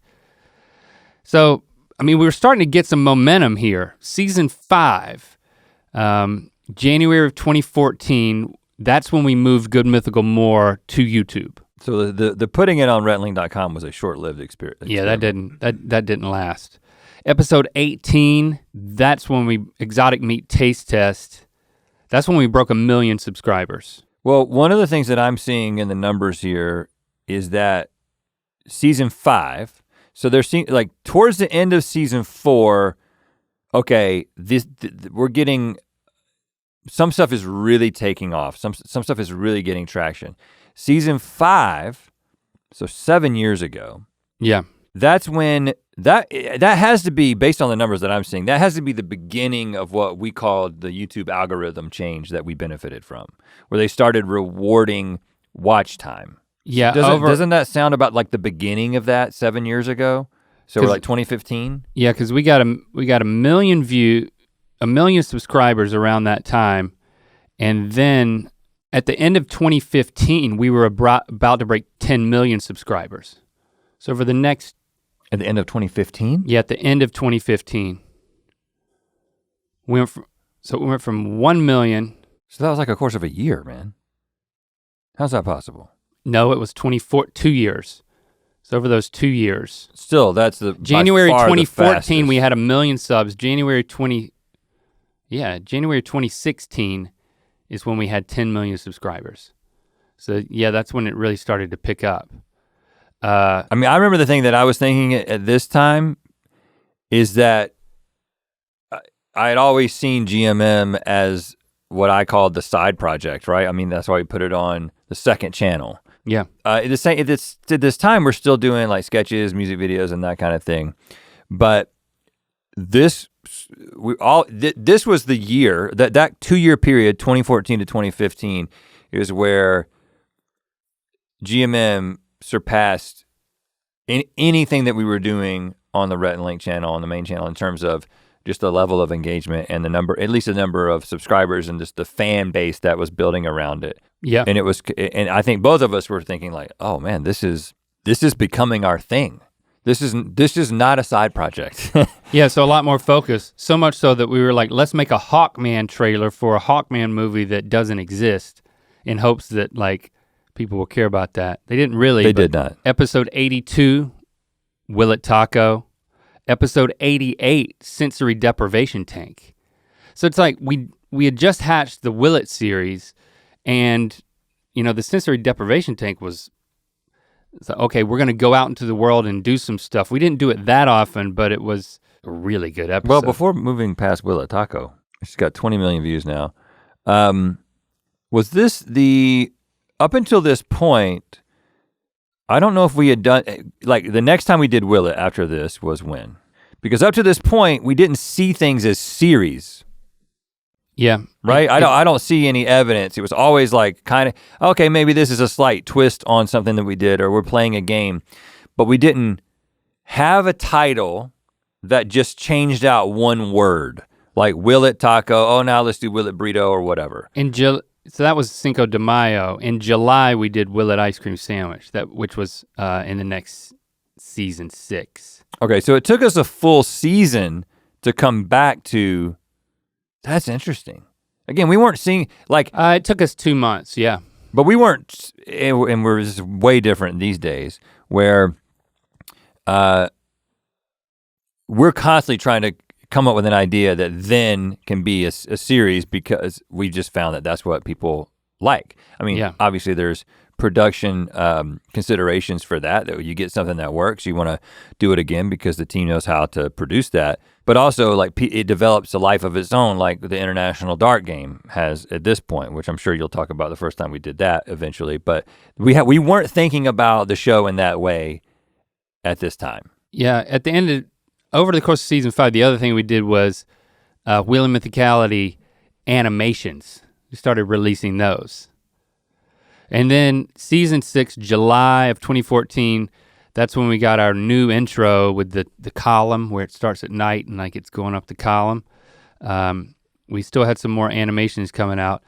So, I mean, we were starting to get some momentum here. Season 5, January of 2014, that's when we moved Good Mythical more to YouTube. So the putting it on Rentling.com was a short-lived experience. Yeah, that didn't last. Episode 18, that's when we Exotic Meat Taste Test. That's when we broke 1 million subscribers. Well, one of the things that I'm seeing in the numbers here is that season 5, so they're seeing like towards the end of season 4, okay, we're getting, some stuff is really taking off. Some stuff is really getting traction. Season 5, so 7 years ago. Yeah. That's when, that has to be, based on the numbers that I'm seeing, that has to be the beginning of what we called the YouTube algorithm change that we benefited from, where they started rewarding watch time. Yeah. Doesn't that sound about like the beginning of that 7 years ago? So we're like 2015? Yeah, because we got a million 1 million subscribers around that time. And then at the end of 2015, we were about to break 10 million subscribers. So for the next. At the end of 2015? Yeah, at the end of 2015. So we went from 1 million. So that was like a course of a year, man. How's that possible? No, it was 2 years. So over those 2 years. Still, that's the January by far 2014, the we had 1 million subs. January 2016 is when we had 10 million subscribers. So yeah, that's when it really started to pick up. I mean, I remember the thing that I was thinking at this time is that I had always seen GMM as what I called the side project, right? I mean, that's why we put it on the second channel. Yeah. At this time, we're still doing like sketches, music videos, and that kind of thing. But this was the year, that 2-year period, 2014 to 2015, is where GMM surpassed anything that we were doing on the Rhett and Link channel, on the main channel, in terms of just the level of engagement and at least the number of subscribers and just the fan base that was building around it. Yeah. And I think both of us were thinking like, oh man, this is becoming our thing. This is not a side project. Yeah, so a lot more focus. So much so that we were like, let's make a Hawkman trailer for a Hawkman movie that doesn't exist, in hopes that like people will care about that. They didn't really. They did not. Episode 82, Will It Taco. Episode 88, Sensory Deprivation Tank. So it's like we had just hatched the Will It series, and you know, the Sensory Deprivation Tank was, so, okay, we're gonna go out into the world and do some stuff. We didn't do it that often, but it was a really good episode. Well, before moving past Will It Taco, it's got 20 million views now. Was this up until this point, I don't know if we had done, like the next time we did Will It after this was when? Because up to this point, we didn't see things as series. Yeah. Right? I don't see any evidence. It was always like kind of, okay, maybe this is a slight twist on something that we did, or we're playing a game, but we didn't have a title that just changed out one word. Like Will It Taco, oh now let's do Will It Burrito or whatever. So that was Cinco de Mayo. In July, we did Will It Ice Cream Sandwich, which was in the next season 6. Okay, so it took us a full season to come back to, that's interesting. Again, we weren't seeing, like. It took us 2 months, yeah. But we weren't, and we're just way different these days, where we're constantly trying to come up with an idea that then can be a series, because we just found that that's what people like. I mean, yeah. Obviously there's production considerations for that you get something that works, you wanna do it again because the team knows how to produce that. But also like it develops a life of its own, like the International Dart Game has at this point, which I'm sure you'll talk about the first time we did that eventually. But we weren't thinking about the show in that way at this time. Yeah, at the end of, over the course of season 5, the other thing we did was Wheel and Mythicality animations. We started releasing those. And then season 6, July of 2014, that's when we got our new intro with the column where it starts at night and like it's going up the column. We still had some more animations coming out.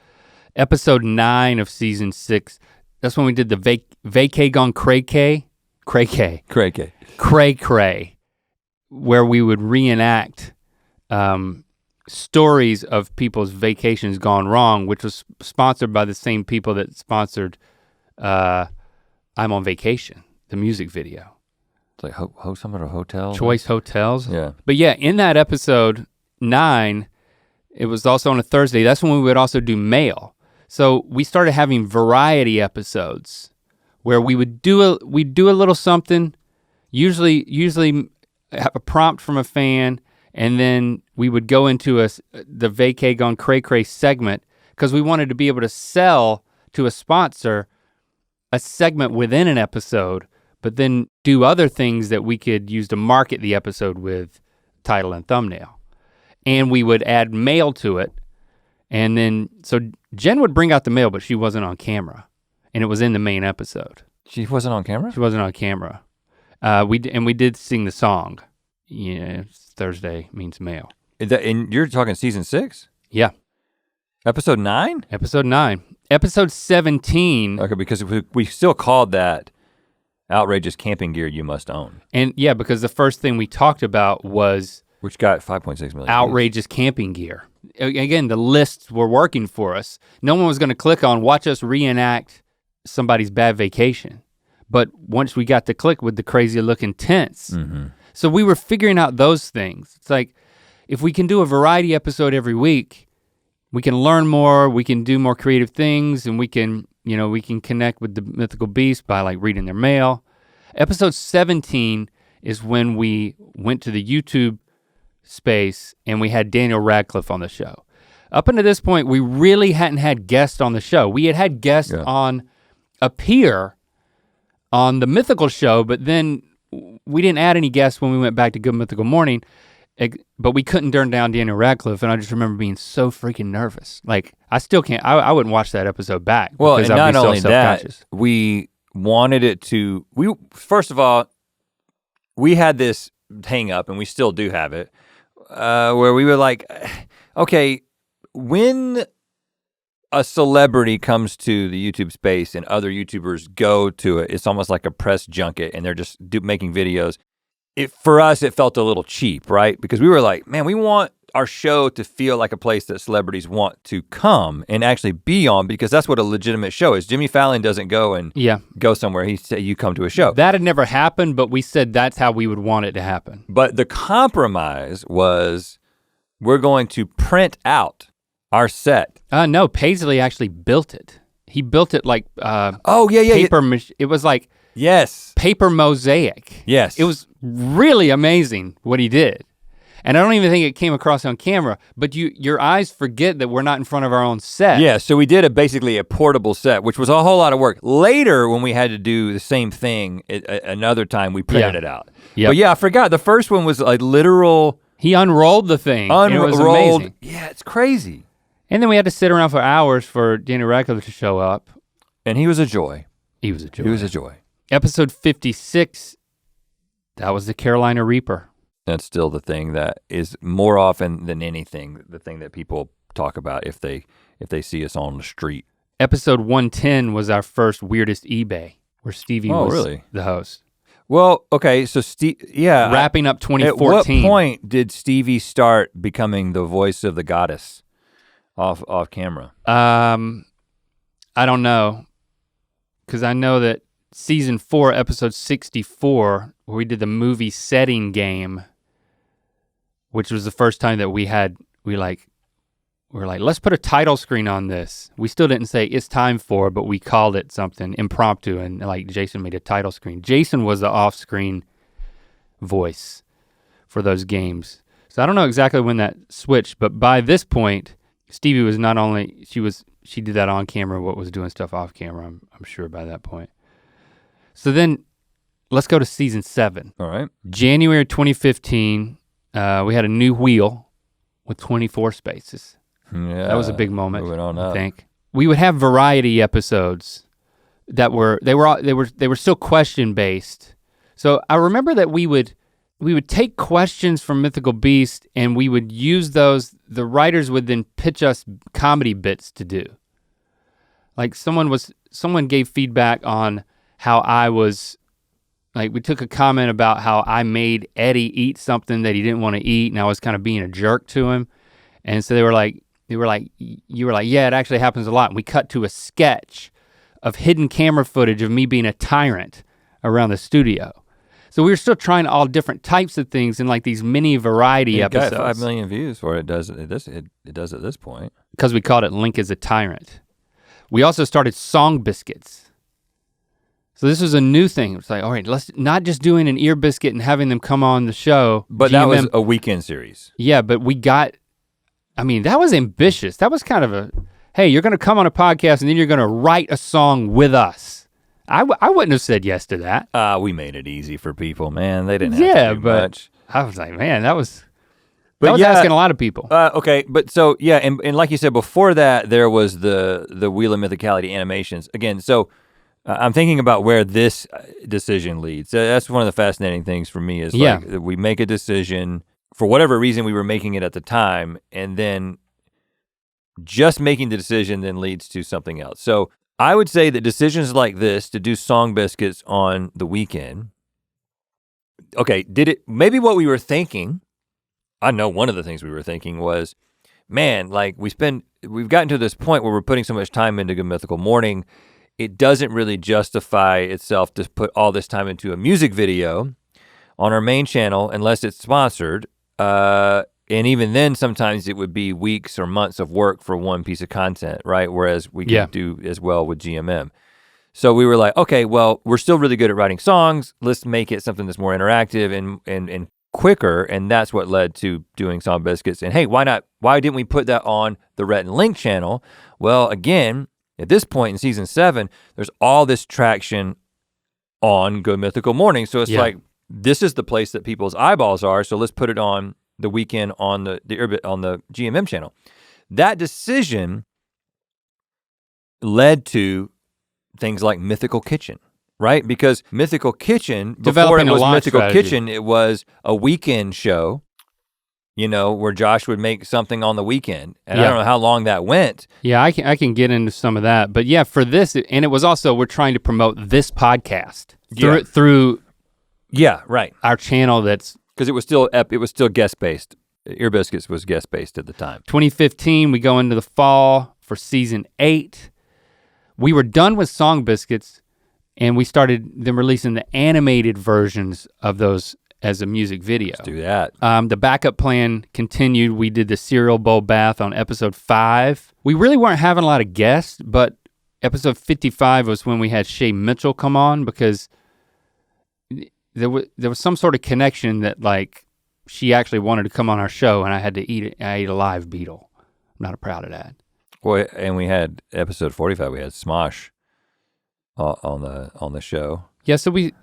Episode 9 of season 6, that's when we did the vacay gone cray-cray, where we would reenact stories of people's vacations gone wrong, which was sponsored by the same people that sponsored I'm on Vacation, the music video. It's like some of the hotels? Choice Hotels. Yeah. But yeah, in that episode 9, it was also on a Thursday, that's when we would also do mail. So we started having variety episodes where we would do a little something, usually have a prompt from a fan, and then we would go into the Vacay Gone Cray Cray segment, because we wanted to be able to sell to a sponsor a segment within an episode, but then do other things that we could use to market the episode with title and thumbnail. And we would add mail to it. And then, so Jen would bring out the mail, but she wasn't on camera. And it was in the main episode. She wasn't on camera? She wasn't on camera. We did sing the song. Yeah, Thursday means mail. And you're talking season 6? Yeah. Episode 9? Episode 9. Episode 17. Okay, because we still called that outrageous camping gear you must own. And yeah, because the first thing we talked about was Which got 5.6 million. Outrageous camping gear. Again, the lists were working for us. No one was gonna click on watch us reenact somebody's bad vacation. But once we got to click with the crazy looking tents. So we were figuring out those things. It's like, if we can do a variety episode every week, we can learn more, we can do more creative things, and we can connect with the mythical beast by like reading their mail. Episode 17 is when we went to the YouTube space and we had Daniel Radcliffe on the show. Up until this point, we really hadn't had guests on the show. We had guests on Appear on the Mythical show, but then we didn't add any guests when we went back to Good Mythical Morning, but we couldn't turn down Daniel Radcliffe, and I just remember being so freaking nervous. Like, I still can't, I wouldn't watch that episode back. Well, and not only that, we wanted it to, first of all, we had this hang up, and we still do have it, where we were like, okay, when a celebrity comes to the YouTube space and other YouTubers go to it, it's almost like a press junket and they're just making videos. For us, it felt a little cheap, right? Because we were like, man, we want our show to feel like a place that celebrities want to come and actually be on, because that's what a legitimate show is. Jimmy Fallon doesn't go and go somewhere. He said, you come to a show. That had never happened, but we said that's how we would want it to happen. But the compromise was, we're going to print out our set. No, Paisley actually built it. He built it like paper. It was like paper mosaic. Yes. It was really amazing what he did. And I don't even think it came across on camera, but your eyes forget that we're not in front of our own set. Yeah, so we did basically a portable set, which was a whole lot of work. Later, when we had to do the same thing another time, we printed it out. Yep. But yeah, I forgot, the first one was like literal. He unrolled the thing. It was amazing. Yeah, it's crazy. And then we had to sit around for hours for Daniel Radcliffe to show up. And he was a joy. He was a joy. He was a joy. Episode 56, that was the Carolina Reaper. That's still the thing that is more often than anything, the thing that people talk about if they see us on the street. Episode 110 was our first Weirdest eBay, where Stevie was the host. Well, okay, so wrapping up 2014. At what point did Stevie start becoming the voice of the goddess off camera? I don't know, because I know that season 4, episode 64, where we did the movie setting game, which was the first time that we were like, let's put a title screen on this. We still didn't say it's time for, but we called it something impromptu, and like Jason made a title screen. Jason was the off-screen voice for those games. So I don't know exactly when that switched, but by this point, Stevie was not only, she did that on camera, but was doing stuff off camera, I'm sure by that point. So then let's go to season 7. All right. January 2015, we had a new wheel with 24 spaces. Yeah, that was a big moment. Moving on up. I think we would have variety episodes that were still question based. So I remember that we would take questions from Mythical Beast and we would use those. The writers would then pitch us comedy bits to do. Like someone gave feedback on how I was, like we took a comment about how I made Eddie eat something that he didn't want to eat, and I was kind of being a jerk to him. And so you were like, yeah, it actually happens a lot. And we cut to a sketch of hidden camera footage of me being a tyrant around the studio. So we were still trying all different types of things in like these mini variety episodes. Got 5 million views for it. It does at this point. Because we called it Link is a Tyrant. We also started Song Biscuits. So this was a new thing. It's like, all right, let's not just doing an Ear Biscuit and having them come on the show. But GMM, that was a weekend series. Yeah, but that was ambitious. That was kind of hey, you're gonna come on a podcast and then you're gonna write a song with us. I wouldn't have said yes to that. We made it easy for people, man. They didn't have to do much. I was like, man, that was asking a lot of people. Okay, but so yeah, and like you said, before that, there was the Wheel of Mythicality animations. Again, so I'm thinking about where this decision leads. That's one of the fascinating things for me is like we make a decision for whatever reason we were making it at the time, and then just making the decision then leads to something else. So I would say that decisions like this to do Song Biscuits on the weekend, okay, maybe what we were thinking, I know one of the things we were thinking was, man, like we've gotten to this point where we're putting so much time into Good Mythical Morning, it doesn't really justify itself to put all this time into a music video on our main channel unless it's sponsored. And even then, sometimes it would be weeks or months of work for one piece of content, right? Whereas we can do as well with GMM. So we were like, okay, well, we're still really good at writing songs. Let's make it something that's more interactive and quicker. And that's what led to doing Song Biscuits. And hey, why didn't we put that on the Rhett and Link channel? Well, again, at this point in season 7, there's all this traction on Good Mythical Morning. So it's like, this is the place that people's eyeballs are. So let's put it on the weekend on the GMM channel. That decision led to things like Mythical Kitchen, right? Because Mythical Kitchen, before it was Mythical Kitchen, it was a weekend show, you know, where Josh would make something on the weekend. And I don't know how long that went. Yeah, I can get into some of that. But yeah, for this, and it was also, we're trying to promote this podcast through our channel that's, because it was still guest-based. Ear Biscuits was guest-based at the time. 2015, we go into the fall for season 8. We were done with Song Biscuits and we started them releasing the animated versions of those as a music video. Let's do that. The backup plan continued. We did the cereal bowl bath on episode 5. We really weren't having a lot of guests, but episode 55 was when we had Shay Mitchell come on because there was some sort of connection that like she actually wanted to come on our show and I had to eat it. I ate a live beetle. I'm not proud of that. Well, and we had episode 45, we had Smosh on the show. Yeah, so we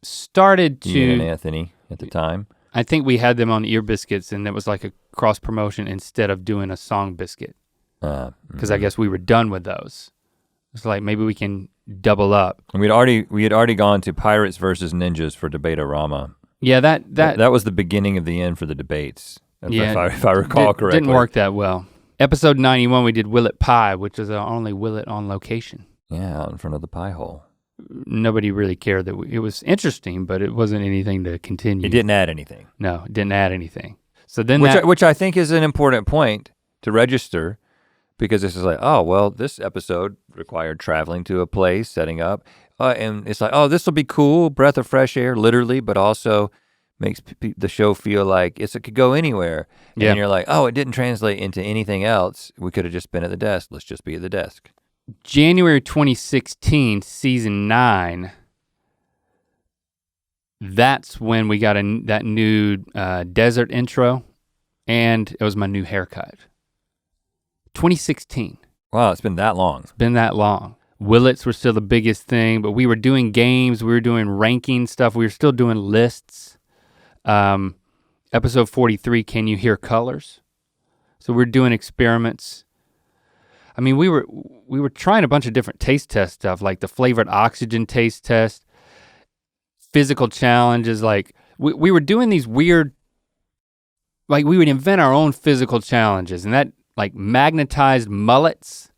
started to. You and Anthony at the time. I think we had them on Ear Biscuits and it was like a cross promotion instead of doing a Song Biscuit. Because I guess we were done with those. It's like maybe we can double up. And we had already gone to Pirates versus Ninjas for Debate-A-Rama. Yeah, that was the beginning of the end for the debates, if I recall correctly. Didn't work that well. Episode 91, we did Willet Pie, which is our only Willet on location. Yeah, out in front of the pie hole. Nobody really cared that it was interesting, but it wasn't anything to continue. It didn't add anything. No, it didn't add anything. So then which I think is an important point to register, because this is like, oh, well, this episode required traveling to a place, setting up, and it's like, oh, this will be cool, breath of fresh air, literally, but also makes the show feel like it could go anywhere. And you're like, oh, it didn't translate into anything else. We could have just been at the desk. Let's just be at the desk. January 2016, season 9, that's when we got that new desert intro, and it was my new haircut. 2016. Wow, it's been that long. It's been that long. Willets were still the biggest thing, but we were doing games, we were doing ranking stuff, we were still doing lists. Episode 43, Can You Hear Colors? So we're doing experiments. I mean, we were trying a bunch of different taste test stuff, like the flavored oxygen taste test, physical challenges, like we were doing these weird, like we would invent our own physical challenges, and that like magnetized mullets,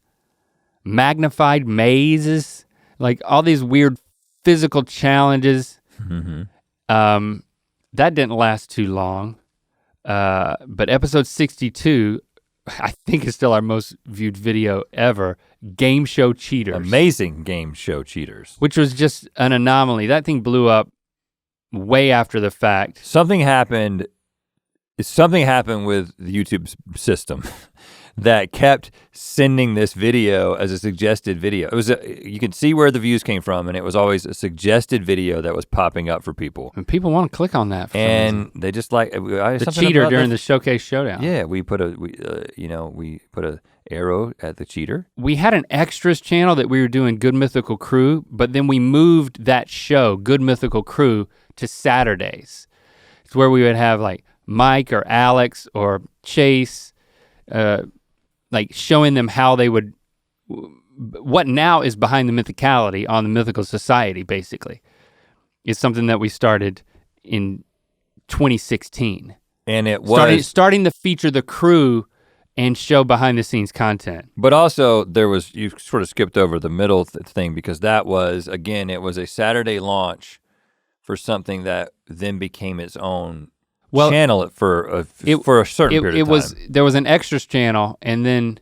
magnified mazes, like all these weird physical challenges. Mm-hmm. That didn't last too long, but episode 62, I think is still our most viewed video ever, Game Show Cheaters. Amazing Game Show Cheaters. Which was just an anomaly. That thing blew up way after the fact. Something happened with the YouTube system that kept sending this video as a suggested video. It was you could see where the views came from, and it was always a suggested video that was popping up for people. And people want to click on that for and some reason. They just like the cheater during the Showcase Showdown. Yeah, we put a arrow at the cheater. We had an extras channel that we were doing Good Mythical Crew, but then we moved that show, Good Mythical Crew, to Saturdays. It's where we would have like Mike or Alex or Chase, like showing them how they would, what now is behind the mythicality on the Mythical Society, basically. It's something that we started in 2016. And it was starting to feature the crew and show behind the scenes content. But also you sort of skipped over the middle thing, because that was, again, it was a Saturday launch for something that then became its own channel for a certain period of time. There was an extras channel, and then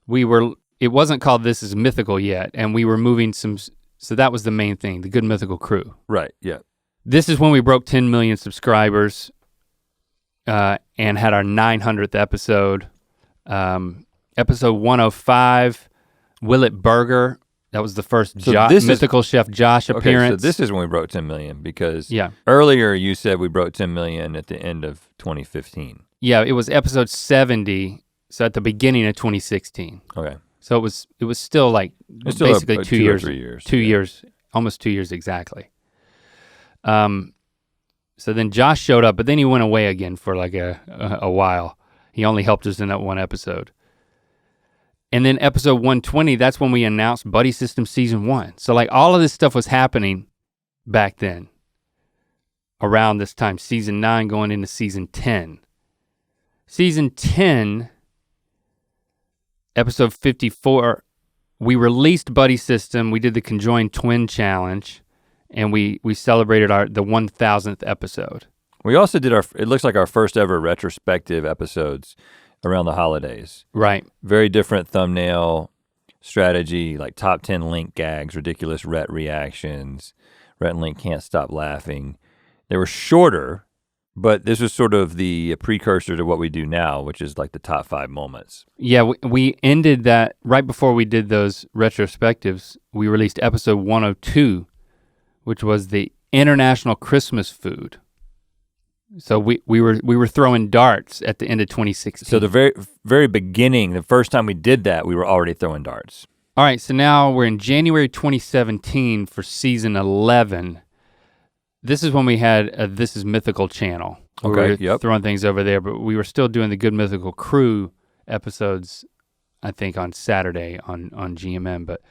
it wasn't called This Is Mythical yet, and we were moving so that was the main thing, the Good Mythical Crew. Right, yeah. This is when we broke 10 million subscribers and had our 900th episode. Episode 105, Will It Burger. That was the first Mythical Chef Josh appearance. Okay, so this is when we broke 10 million because earlier you said we broke 10 million at the end of 2015. Yeah, it was episode 70, so at the beginning of 2016. Okay. So it was still like basically 2 years. 3 years. 2 years, almost 2 years exactly. So then Josh showed up, but then he went away again for like a while. He only helped us in that one episode. And then episode 120, that's when we announced Buddy System Season 1. So like all of this stuff was happening back then, around this time, Season 9 going into Season 10. Season 10, episode 54, we released Buddy System, we did the Conjoined Twin Challenge, and we celebrated the 1000th episode. We also did it looks like our first ever retrospective episodes around the holidays. Right. Very different thumbnail strategy, like top 10 Link gags, ridiculous Rhett reactions, Rhett and Link can't stop laughing. They were shorter, but this was sort of the precursor to what we do now, which is like the top 5 moments. Yeah, we ended that right before we did those retrospectives. We released episode 102, which was the International Christmas Food. So we were throwing darts at the end of 2016. So the very, very beginning, the first time we did that, we were already throwing darts. All right, so now we're in January 2017 for season 11. This is when we had This Is Mythical channel. Okay, we were throwing things over there, but we were still doing the Good Mythical Crew episodes, I think on Saturday on GMM, but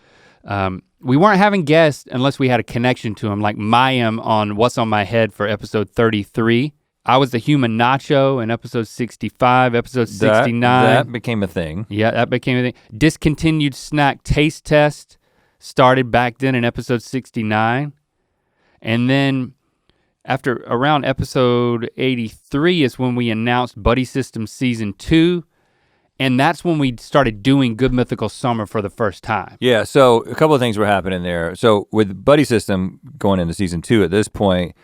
we weren't having guests unless we had a connection to them, like Mayim on What's on My Head for episode 33. I was the human nacho in episode 65, episode 69. That became a thing. Yeah, that became a thing. Discontinued snack taste test started back then in episode 69. And then after around episode 83 is when we announced Buddy System Season 2. And that's when we started doing Good Mythical Summer for the first time. Yeah, so a couple of things were happening there. So with Buddy System going into Season 2 at this point,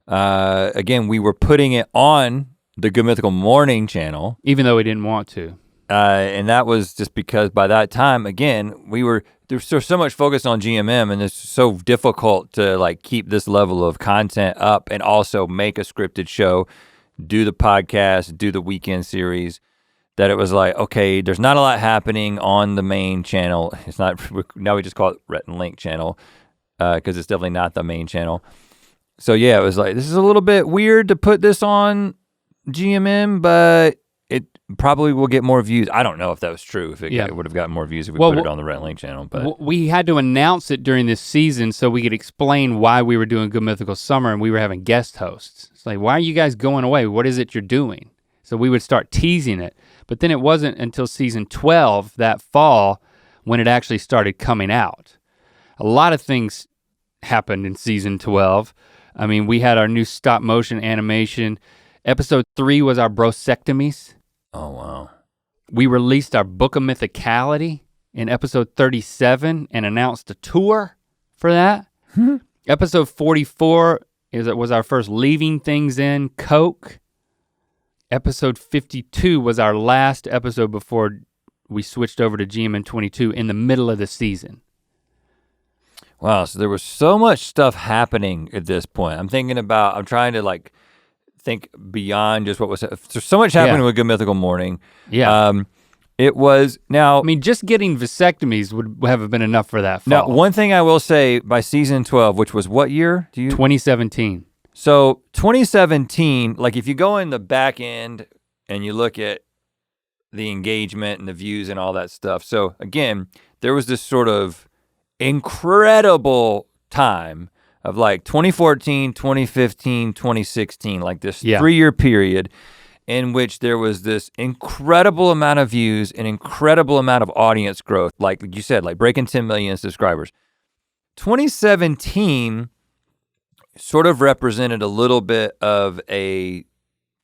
again, we were putting it on the Good Mythical Morning channel. Even though we didn't want to. And that was just because by that time, again, there's so much focus on GMM and it's so difficult to like keep this level of content up and also make a scripted show, do the podcast, do the weekend series, that it was like, okay, there's not a lot happening on the main channel. It's not, now we just call it Rhett and Link channel because it's definitely not the main channel. So yeah, it was like, this is a little bit weird to put this on GMM, but it probably will get more views. I don't know if that was true, if it would have gotten more views if we put it on the Rhett and Link channel. But we had to announce it during this season so we could explain why we were doing Good Mythical Summer and we were having guest hosts. It's like, why are you guys going away? What is it you're doing? So we would start teasing it. But then it wasn't until season 12 that fall when it actually started coming out. A lot of things happened in season 12. I mean, we had our new stop motion animation. Episode 3 was our brosectomies. Oh, wow. We released our Book of Mythicality in episode 37 and announced a tour for that. Episode 44 was our first Leaving Things In, Coke. Episode 52 was our last episode before we switched over to GMM 22 in the middle of the season. Wow, so there was so much stuff happening at this point. I'm trying to like think beyond just what was, there's so much happening with Good Mythical Morning. Yeah. It was, now. I mean, just getting vasectomies would have been enough for that fall. Now, one thing I will say by season 12, which was what year? 2017. So 2017, like if you go in the back end and you look at the engagement and the views and all that stuff. So again, there was this sort of incredible time of like 2014, 2015, 2016, like this 3-year period in which there was this incredible amount of views and incredible amount of audience growth. Like you said, like breaking 10 million subscribers. 2017 sort of represented a little bit of a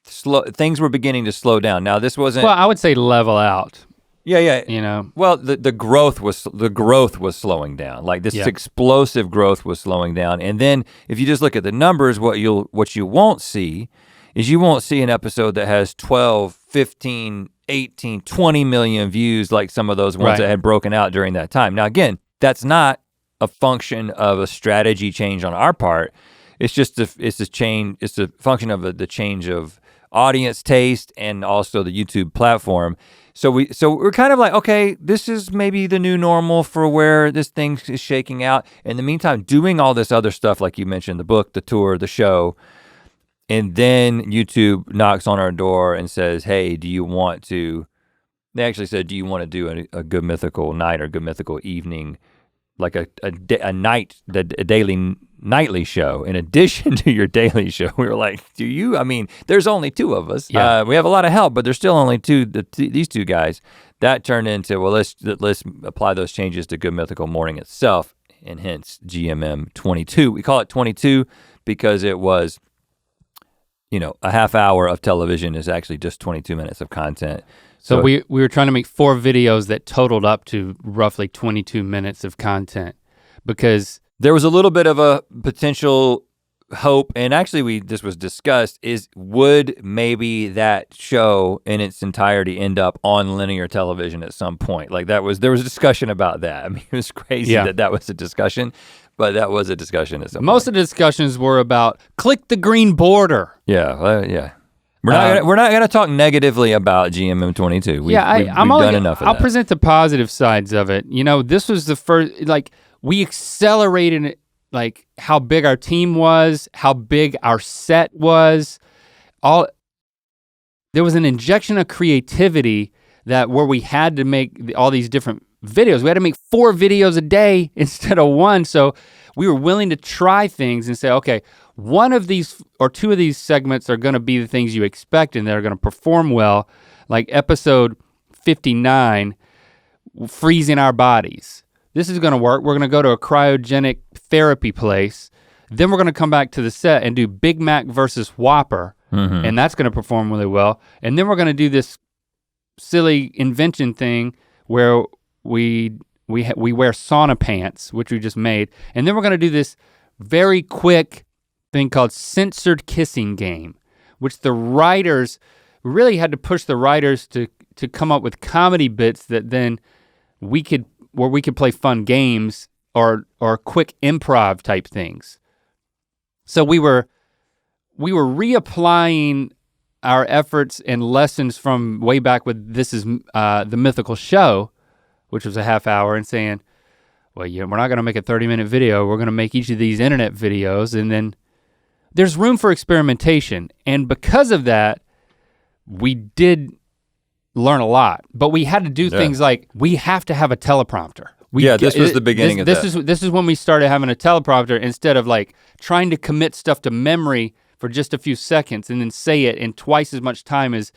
things were beginning to slow down. Now this wasn't. Well, I would say level out. Yeah. You know. Well, the growth was slowing down. Like this explosive growth was slowing down. And then if you just look at the numbers, what you won't see is you won't see an episode that has 12, 15, 18, 20 million views like some of those ones that had broken out during that time. Now again, that's not a function of a strategy change on our part. It's just it's a function of the change of audience taste and also the YouTube platform. So we're kind of like, okay, this is maybe the new normal for where this thing is shaking out. In the meantime, doing all this other stuff, like you mentioned, the book, the tour, the show, and then YouTube knocks on our door and says, hey, they actually said, do you want to do a Good Mythical night or Good Mythical evening, like a daily nightly show in addition to your daily show? We were like, do you? I mean, there's only two of us. Yeah. We have a lot of help, but there's still only these two guys. That turned into, well, let's apply those changes to Good Mythical Morning itself, and hence GMM 22. We call it 22 because it was, a half hour of television is actually just 22 minutes of content. So we were trying to make 4 videos that totaled up to roughly 22 minutes of content, because there was a little bit of a potential hope, and actually this was discussed, would maybe that show in its entirety end up on linear television at some point? Like there was a discussion about that. I mean, it was crazy that was a discussion, but that was a discussion at some point. Most of the discussions were about click the green border. Yeah. We're not gonna talk negatively about GMM 22. We've done enough of that. I'll present the positive sides of it. This was the first, we accelerated how big our team was, how big our set was. There was an injection of creativity where we had to make all these different videos. We had to make 4 videos a day instead of 1. So we were willing to try things and say, okay, one of these or 2 of these segments are gonna be the things you expect and they're gonna perform well, like episode 59, freezing our bodies. This is gonna work. We're gonna go to a cryogenic therapy place. Then we're gonna come back to the set and do Big Mac versus Whopper, and that's gonna perform really well. And then we're gonna do this silly invention thing where we wear sauna pants, which we just made. And then we're gonna do this very quick thing called censored kissing game, which the writers really had to push the writers to come up with comedy bits that then we could play fun games or quick improv type things. So we were reapplying our efforts and lessons from way back with This Is the Mythical Show, which was a half hour, and saying, well, we're not gonna make a 30-minute video, we're gonna make each of these internet videos, and then there's room for experimentation. And because of that, we did learn a lot, but we had to do things like, we have to have a teleprompter. This was the beginning of that. This is when we started having a teleprompter instead of trying to commit stuff to memory for just a few seconds and then say it in twice as much time as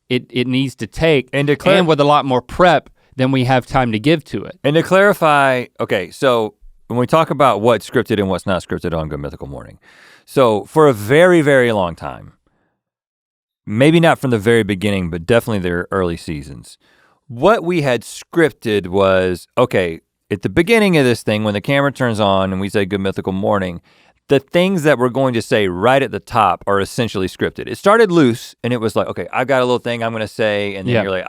it needs to take, and with a lot more prep than we have time to give to it. And to clarify, okay, so when we talk about what's scripted and what's not scripted on Good Mythical Morning, so for a very, very long time, maybe not from the very beginning, but definitely their early seasons, what we had scripted was, okay, at the beginning of this thing, when the camera turns on and we say Good Mythical Morning, the things that we're going to say right at the top are essentially scripted. It started loose, and it was like, okay, I've got a little thing I'm gonna say, and then you're like,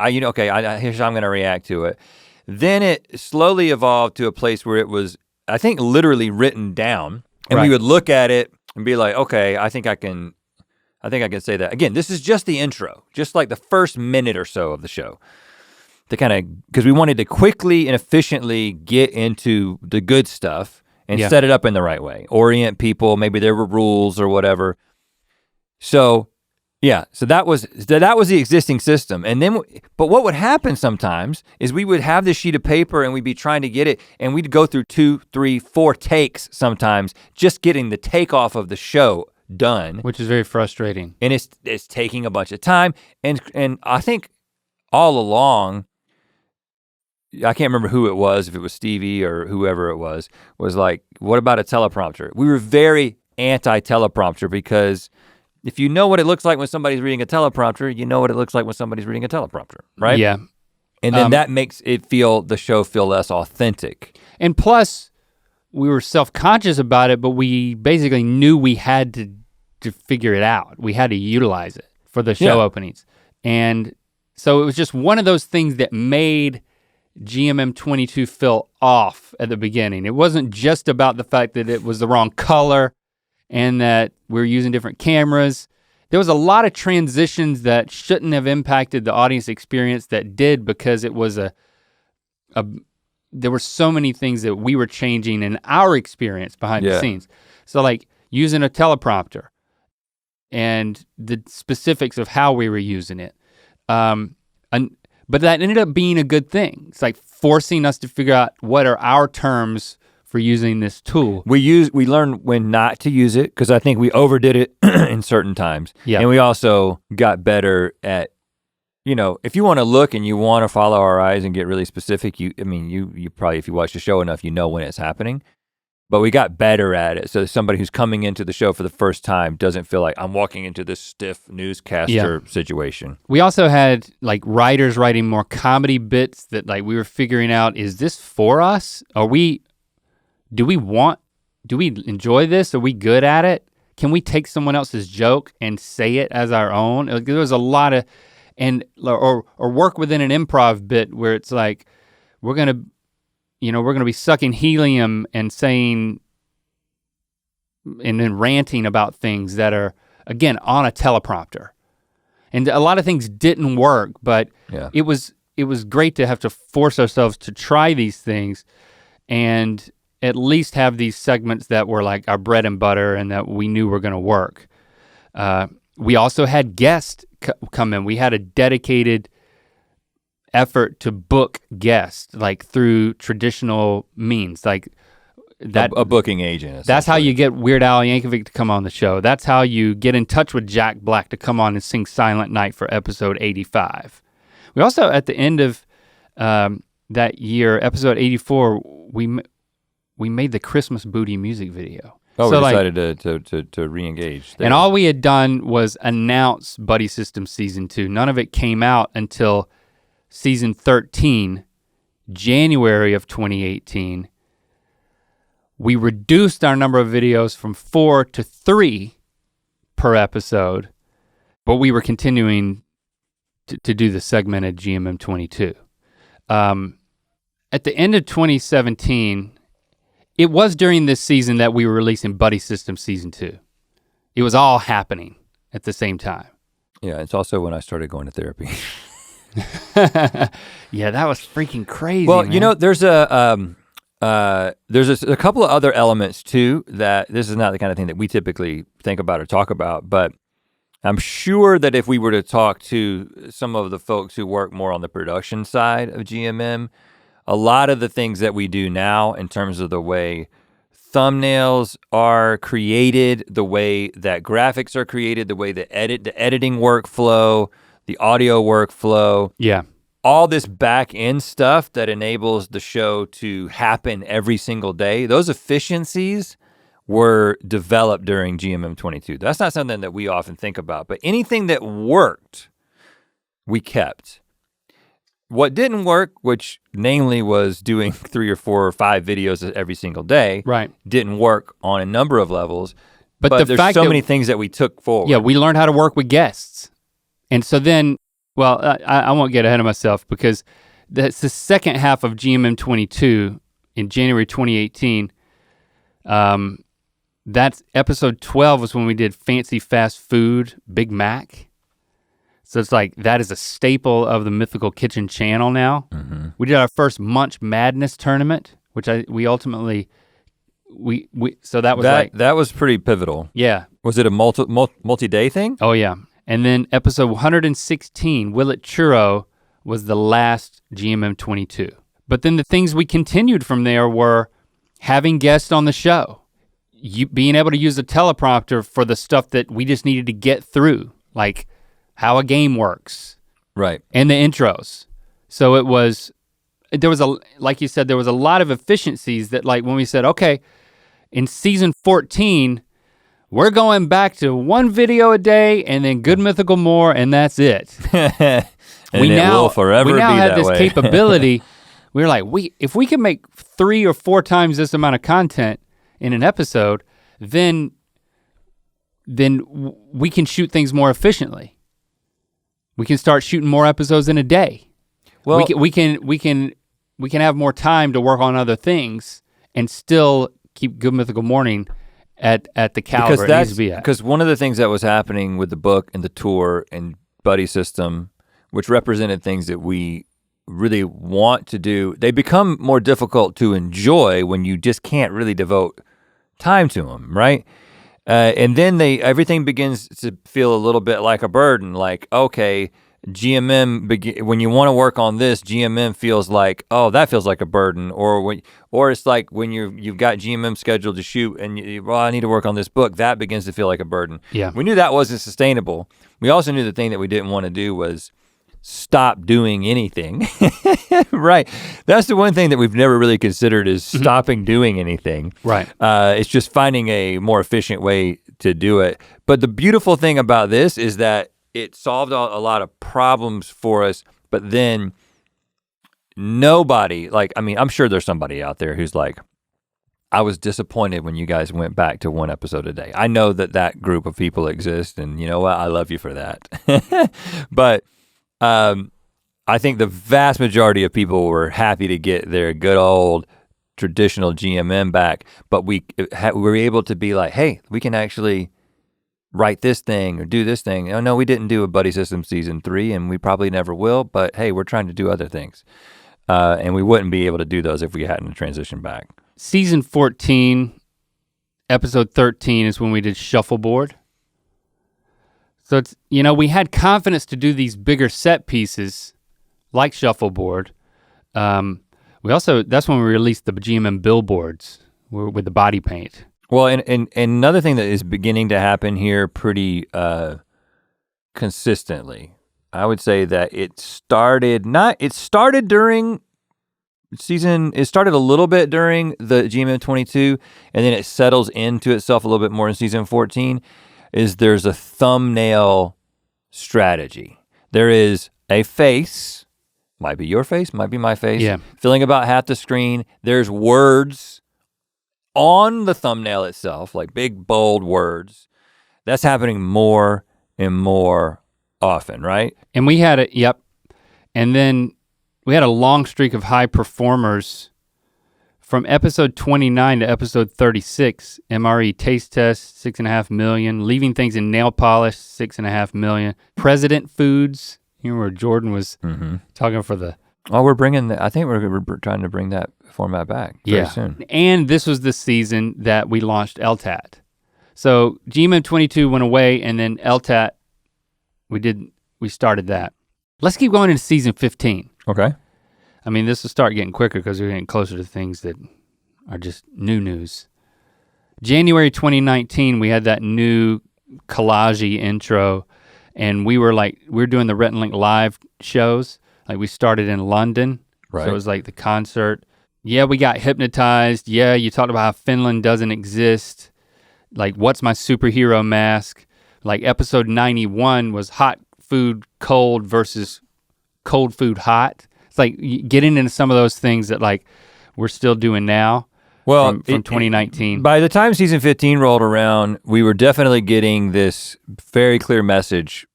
here's how I'm gonna react to it. Then it slowly evolved to a place where it was, I think, literally written down, and we would look at it and be like, okay, I think I can say that. Again, this is just the intro, just like the first minute or so of the show. Because we wanted to quickly and efficiently get into the good stuff and set it up in the right way. Orient people, maybe there were rules or whatever. So that was the existing system. And then, but what would happen sometimes is we would have this sheet of paper and we'd be trying to get it, and we'd go through 2, 3, 4 takes sometimes, just getting the takeoff of the show done. Which is very frustrating. And it's taking a bunch of time. And I think all along, I can't remember who it was, if it was Stevie or whoever it was like, what about a teleprompter? We were very anti-teleprompter because if you know what it looks like when somebody's reading a teleprompter, you know what it looks like when somebody's reading a teleprompter, right? Yeah. And then that makes the show feel less authentic. And plus, we were self-conscious about it, but we basically knew we had to figure it out. We had to utilize it for the show openings. And so it was just one of those things that made GMM 22 feel off at the beginning. It wasn't just about the fact that it was the wrong color and that we were using different cameras. There was a lot of transitions that shouldn't have impacted the audience experience that did, because it was there were so many things that we were changing in our experience behind the scenes. So like using a teleprompter and the specifics of how we were using it. But that ended up being a good thing. It's like forcing us to figure out what are our terms for using this tool. We learned when not to use it, because I think we overdid it in certain times. Yeah. And we also got better at, if you want to look and you want to follow our eyes and get really specific, you probably, if you watch the show enough, you know when it's happening. But we got better at it, so somebody who's coming into the show for the first time doesn't feel like I'm walking into this stiff newscaster situation. We also had like writers writing more comedy bits that like we were figuring out, is this for us? Do we enjoy this? Are we good at it? Can we take someone else's joke and say it as our own? Like, there was a lot of, or work within an improv bit where it's like, we're gonna be sucking helium and saying, and then ranting about things that are, again, on a teleprompter. And a lot of things didn't work, but it was great to have to force ourselves to try these things and at least have these segments that were like our bread and butter and that we knew were gonna work. We also had guests come in. We had a dedicated effort to book guests, like through traditional means, like that. A booking agent. That's how you get Weird Al Yankovic to come on the show. That's how you get in touch with Jack Black to come on and sing Silent Night for episode 85. We also, at the end of that year, episode 84, we made the Christmas Booty music video. Oh, so we decided to re-engage. And all we had done was announce Buddy System Season 2. None of it came out until season 13, January of 2018. We reduced our number of videos from 4 to 3 per episode, but we were continuing to do the segmented GMM 22. At the end of 2017, it was during this season that we were releasing Buddy System Season 2. It was all happening at the same time. Yeah, it's also when I started going to therapy. Yeah, that was freaking crazy. Well, man. There's a couple of other elements too, that this is not the kind of thing that we typically think about or talk about, but I'm sure that if we were to talk to some of the folks who work more on the production side of GMM, a lot of the things that we do now in terms of the way thumbnails are created, the way that graphics are created, the way the editing workflow, the audio workflow. Yeah. All this back end stuff that enables the show to happen every single day, those efficiencies were developed during GMM 22. That's not something that we often think about, but anything that worked, we kept. What didn't work, which namely was doing 3 or 4 or 5 videos every single day, right, didn't work on a number of levels, but there's so many things that we took forward. Yeah, we learned how to work with guests. And so then, well, I won't get ahead of myself because that's the second half of GMM 22 in January 2018. That's episode 12 was when we did Fancy Fast Food Big Mac. So it's like, that is a staple of the Mythical Kitchen channel now. Mm-hmm. We did our first Munch Madness tournament, which we ultimately, so that was that was pretty pivotal. Yeah. Was it a multi-day thing? Oh yeah. And then episode 116, Will It Churro, was the last GMM 22. But then the things we continued from there were having guests on the show, being able to use a teleprompter for the stuff that we just needed to get through, like how a game works. Right. And the intros. So like you said, there was a lot of efficiencies that, like when we said, okay, in season 14, we're going back to 1 video a day and then Good Mythical more, and that's it. We now have this capability. We're like, if we can make 3 or 4 times this amount of content in an episode, then we can shoot things more efficiently. We can start shooting more episodes in a day. Well, we can have more time to work on other things and still keep Good Mythical Morning at the caliber it needs to be at. Because one of the things that was happening with the book and the tour and buddy system, which represented things that we really want to do, they become more difficult to enjoy when you just can't really devote time to them, right? And then everything begins to feel a little bit like a burden, like, okay, GMM, when you want to work on this, GMM feels like, oh, that feels like a burden, or it's like when you've got GMM scheduled to shoot and I need to work on this book, that begins to feel like a burden. Yeah. We knew that wasn't sustainable. We also knew the thing that we didn't want to do was stop doing anything. Right. That's the one thing that we've never really considered is stopping doing anything. Right. It's just finding a more efficient way to do it. But the beautiful thing about this is that it solved a lot of problems for us, but then nobody, I'm sure there's somebody out there who's like, I was disappointed when you guys went back to 1 episode a day. I know that group of people exists, and you know what? I love you for that. But I think the vast majority of people were happy to get their good old traditional GMM back, but we were able to be like, hey, we can actually write this thing or do this thing. Oh no, we didn't do a Buddy System season 3 and we probably never will, but hey, we're trying to do other things. And we wouldn't be able to do those if we hadn't transitioned back. Season 14, episode 13 is when we did Shuffleboard. So it's, we had confidence to do these bigger set pieces like Shuffleboard. That's when we released the GMM billboards with the body paint. Well, and another thing that is beginning to happen here pretty consistently, I would say that it started a little bit during the GMM 22, and then it settles into itself a little bit more in season 14, is there's a thumbnail strategy. There is a face, might be your face, might be my face, filling about half the screen. There's words on the thumbnail itself, like big, bold words. That's happening more and more often, right? And we had it, yep. And then we had a long streak of high performers from episode 29 to episode 36. MRE Taste Test, 6.5 million. Leaving Things in Nail Polish, 6.5 million. President Foods, where Jordan was talking for the... Oh, I think we're trying to bring that format back very soon. And this was the season that we launched LTAT. So GMM 22 went away, and then LTAT, we started that. Let's keep going into season 15. Okay. I mean, this will start getting quicker because we're getting closer to things that are just new news. January 2019, we had that new collage intro, and we were doing the Rhett and Link live shows. Like we started in London, right. So it was like the concert. Yeah, we got hypnotized. Yeah, you talked about how Finland doesn't exist. Like, what's my superhero mask? Like episode 91 was hot food cold versus cold food hot. It's like getting into some of those things that like we're still doing now. Well, from 2019. By the time season 15 rolled around, we were definitely getting this very clear message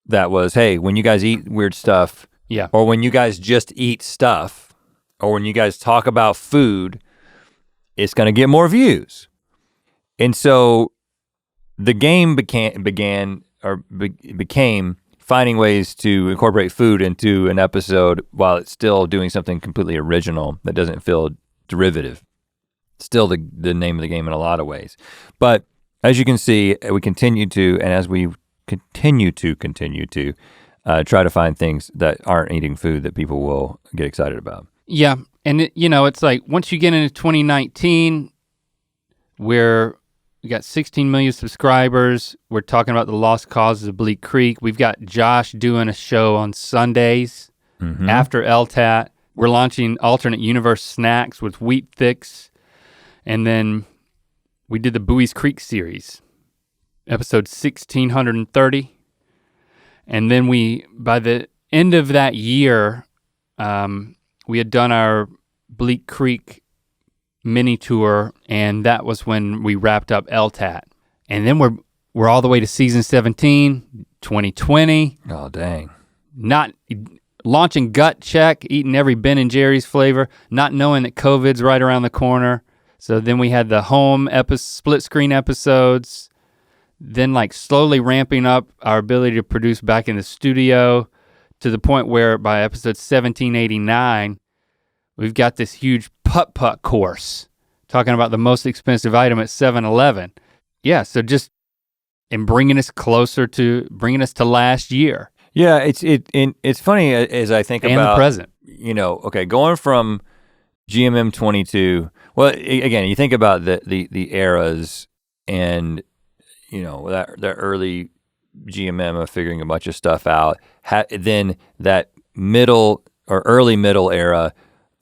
that was, hey, when you guys eat weird stuff, or when you guys just eat stuff, or when you guys talk about food, it's gonna get more views. And so the game became finding ways to incorporate food into an episode while it's still doing something completely original that doesn't feel derivative. Still the name of the game in a lot of ways. But as you can see, we continue to, and as we continue to try to find things that aren't eating food that people will get excited about. Yeah, and it's like once you get into 2019, where we got 16 million subscribers, we're talking about the lost causes of Bleak Creek. We've got Josh doing a show on Sundays after LTAT. We're launching alternate universe snacks with Wheat Thix. And then we did the Bowie's Creek series. episode 1630. And then by the end of that year, we had done our Bleak Creek mini tour, and that was when we wrapped up LTAT. And then we're all the way to season 17, 2020. Oh, dang. Not launching Gut Check, eating every Ben and Jerry's flavor, not knowing that COVID's right around the corner. So then we had the home split screen episodes, then like slowly ramping up our ability to produce back in the studio to the point where by episode 1789, we've got this huge putt-putt course talking about the most expensive item at 7-Eleven. Yeah, so just in bringing us to last year. Yeah, it's funny as I think and about the present. Okay, going from GMM 22. Well, again, you think about the eras, and that early GMM of figuring a bunch of stuff out. Then that middle or early middle era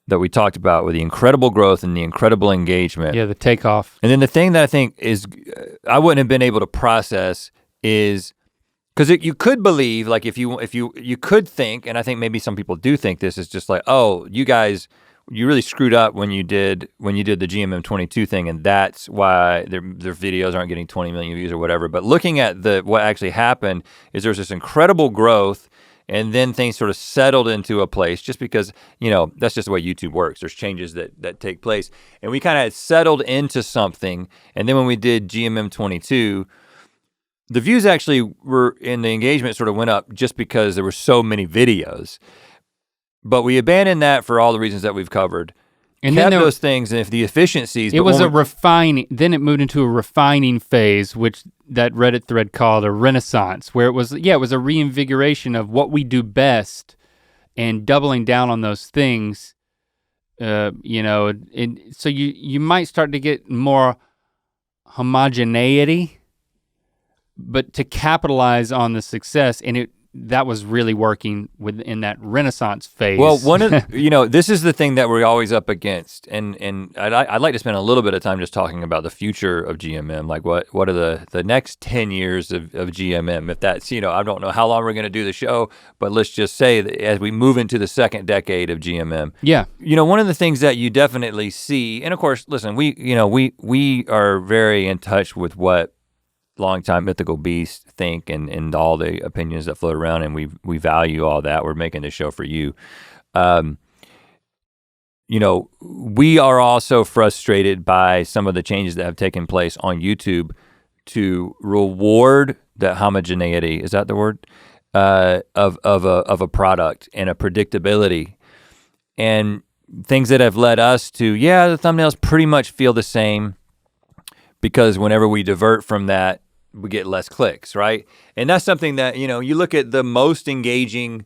that we talked about with the incredible growth and the incredible engagement. Yeah, the takeoff. And then the thing that I think is I wouldn't have been able to process is because you could believe, like if you could think, and I think maybe some people do think this is just like, oh, you guys, you really screwed up when you did the GMM 22 thing, and that's why their videos aren't getting 20 million views or whatever. But looking at what actually happened is there's this incredible growth, and then things sort of settled into a place just because, that's just the way YouTube works. There's changes that take place. And we kind of settled into something. And then when we did GMM 22, the views actually and the engagement sort of went up just because there were so many videos. But we abandoned that for all the reasons that we've covered. And kept then those things, and if the efficiencies. It was then it moved into a refining phase, which that Reddit thread called a renaissance, where it was a reinvigoration of what we do best and doubling down on those things. And so you might start to get more homogeneity, but to capitalize on the success, and that was really working within that renaissance phase. Well, this is the thing that we're always up against, and I'd like to spend a little bit of time just talking about the future of GMM, like what are the next 10 years of GMM, if that's, I don't know how long we're gonna do the show, but let's just say that as we move into the second decade of GMM. Yeah. One of the things that you definitely see, and of course, listen, we are very in touch with what longtime Mythical beasts think and all the opinions that float around, and we value all that. We're making this show for you. We are also frustrated by some of the changes that have taken place on YouTube to reward the homogeneity, is that the word? Of a product and a predictability. And things that have led us to, the thumbnails pretty much feel the same, because whenever we divert from that, we get less clicks, right? And that's something that, you look at the most engaging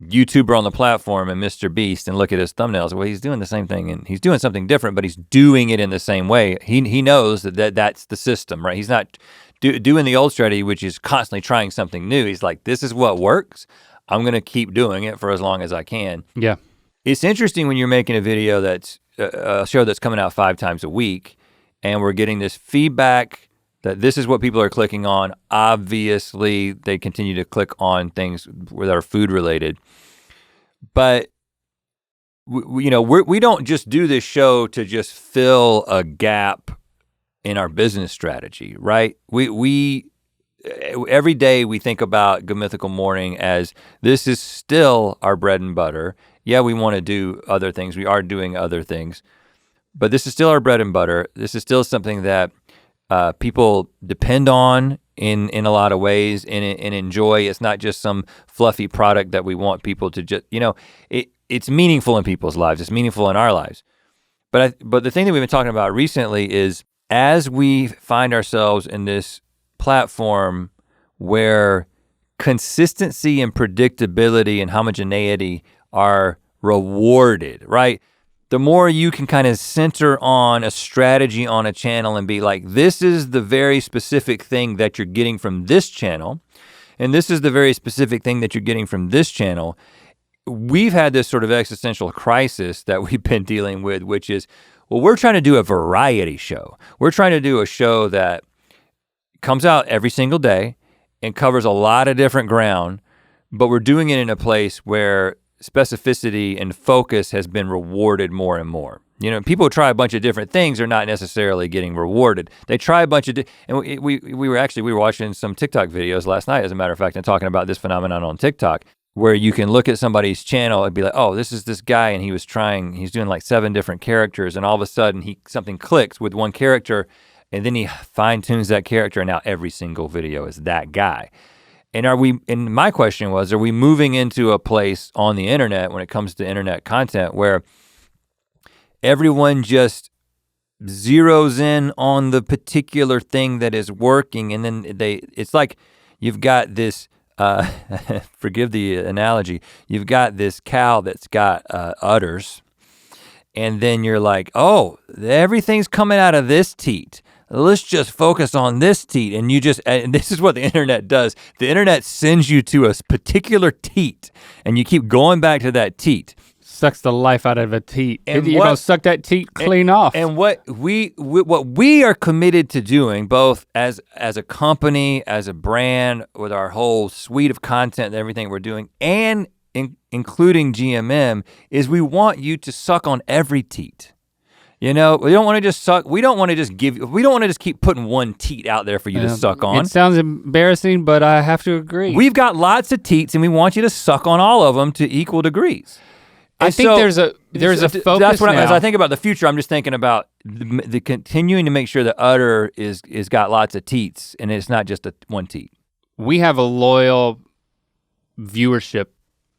YouTuber on the platform and Mr. Beast and look at his thumbnails. Well, he's doing the same thing and he's doing something different, but he's doing it in the same way. He knows that's the system, right? He's not doing the old strategy, which is constantly trying something new. He's like, this is what works. I'm gonna keep doing it for as long as I can. Yeah. It's interesting when you're making a video that's a show that's coming out 5 times a week, and we're getting this feedback that this is what people are clicking on. Obviously, they continue to click on things that are food related. But we don't just do this show to just fill a gap in our business strategy, right? We every day we think about Good Mythical Morning as this is still our bread and butter. Yeah, we want to do other things. We are doing other things. But this is still our bread and butter. This is still something that people depend on in a lot of ways and enjoy. It's not just some fluffy product that we want people to just, it's meaningful in people's lives. It's meaningful in our lives. But the thing that we've been talking about recently is as we find ourselves in this platform where consistency and predictability and homogeneity are rewarded, right? The more you can kind of center on a strategy on a channel and be like, this is the very specific thing that you're getting from this channel, and this is the very specific thing that you're getting from this channel. We've had this sort of existential crisis that we've been dealing with, which is, well, we're trying to do a variety show. We're trying to do a show that comes out every single day and covers a lot of different ground, but we're doing it in a place where specificity and focus has been rewarded more and more. You know, people try a bunch of different things, are not necessarily getting rewarded. They try a bunch of, and we were watching some TikTok videos last night, as a matter of fact, and talking about this phenomenon on TikTok, where you can look at somebody's channel and be like, oh, this is this guy, and he's doing like 7 different characters, and all of a sudden something clicks with one character, and then he fine tunes that character, and now every single video is that guy. And my question was, are we moving into a place on the internet when it comes to internet content where everyone just zeroes in on the particular thing that is working, and then it's like you've got this, forgive the analogy, you've got this cow that's got udders, and then you're like, oh, everything's coming out of this teat. Let's just focus on this teat, and this is what the internet does. The internet sends you to a particular teat, and you keep going back to that teat. Sucks the life out of a teat. And you're gonna suck that teat clean off. And what we are committed to doing, both as a company, as a brand, with our whole suite of content and everything we're doing, and including GMM, is we want you to suck on every teat. You know, we don't want to just suck. We don't want to just keep putting one teat out there for you to suck on. It sounds embarrassing, but I have to agree. We've got lots of teats, and we want you to suck on all of them to equal degrees. I think there's a focus. That's what as I think about the future, I'm just thinking about the continuing to make sure the udder is got lots of teats, and it's not just one teat. We have a loyal viewership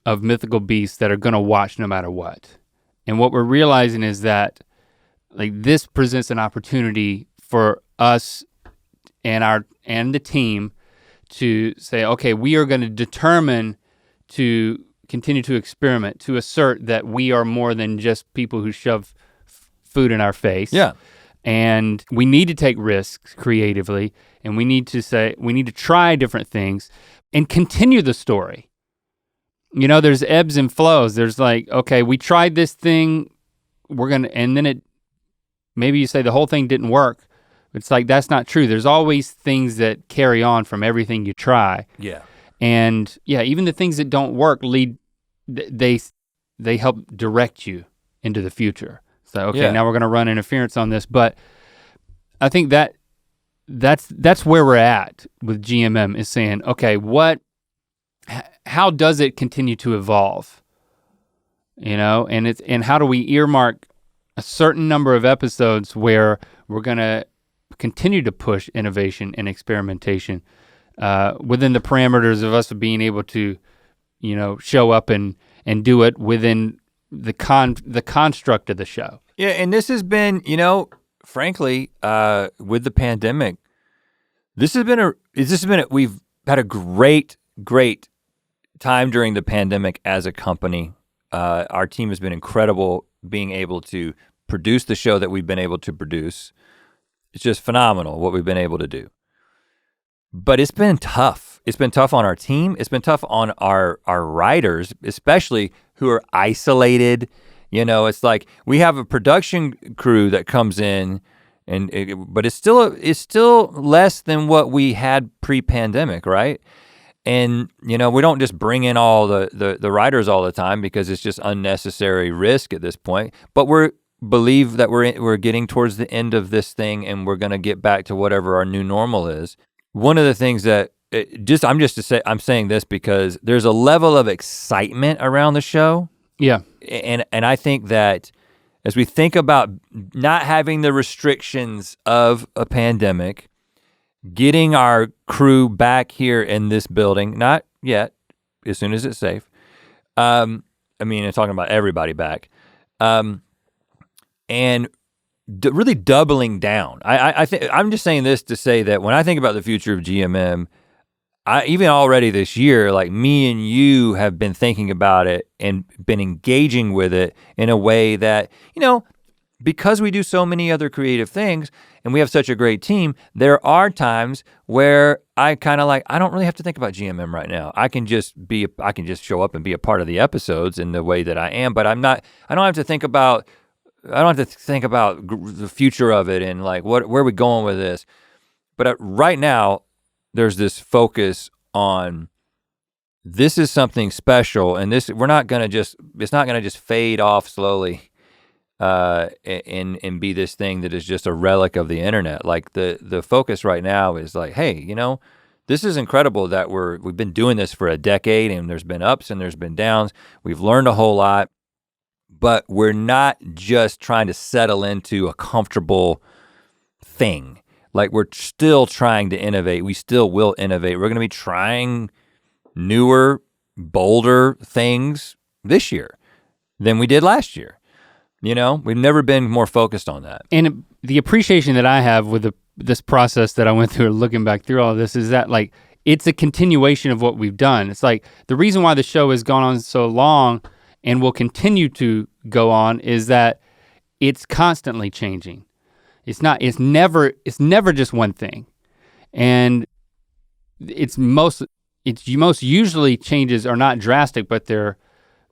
of mythical beasts that are gonna watch no matter what. And what we're realizing is that like this presents an opportunity for us and the team to say, okay, we are gonna determine to continue to experiment, to assert that we are more than just people who shove food in our face. Yeah. And we need to take risks creatively, and we need to try different things and continue the story. You know, there's ebbs and flows. There's like, okay, we tried this thing, and then maybe you say the whole thing didn't work. It's like, that's not true. There's always things that carry on from everything you try. Yeah. And yeah, even the things that don't work they help direct you into the future. So okay, now we're gonna run interference on this, but I think that's where we're at with GMM, is saying, okay, how does it continue to evolve? You know, and how do we earmark a certain number of episodes where we're gonna continue to push innovation and experimentation within the parameters of us being able to, you know, show up and do it within the construct of the show. Yeah, and this has been, you know, frankly, with the pandemic, we've had a great time during the pandemic as a company. Our team has been incredible being able to produce the show that we've been able to produce. It's just phenomenal what we've been able to do. But it's been tough. It's been tough on our team. It's been tough on our writers, especially who are isolated. You know, it's like we have a production crew that comes in, but it's still less than what we had pre-pandemic, right? And you know, we don't just bring in all the writers all the time because it's just unnecessary risk at this point. But we believe that we're getting towards the end of this thing, and we're gonna get back to whatever our new normal is. One of the things that I'm saying this because there's a level of excitement around the show. Yeah. And I think that as we think about not having the restrictions of a pandemic, getting our crew back here in this building, not yet, as soon as it's safe. I'm talking about everybody back. And really doubling down. I think I'm just saying this to say that when I think about the future of GMM, even already this year, like me and you have been thinking about it and been engaging with it in a way that, you know, because we do so many other creative things and we have such a great team, there are times where I kind of like, I don't really have to think about GMM right now. I can just show up and be a part of the episodes in the way that I am, but I don't have to think about the future of it and like where are we going with this. But right now, there's this focus on this is something special, and it's not gonna just fade off slowly and be this thing that is just a relic of the internet. Like the focus right now is like, hey, this is incredible that we've been doing this for a decade, and there's been ups and there's been downs. We've learned a whole lot, but we're not just trying to settle into a comfortable thing. Like we're still trying to innovate. We still will innovate. We're gonna be trying newer, bolder things this year than we did last year. We've never been more focused on that. And the appreciation that I have with this process that I went through looking back through all of this is that like, it's a continuation of what we've done. It's like the reason why the show has gone on so long and will continue to go on is that it's constantly changing. It's never just one thing. And most usually changes are not drastic, but they're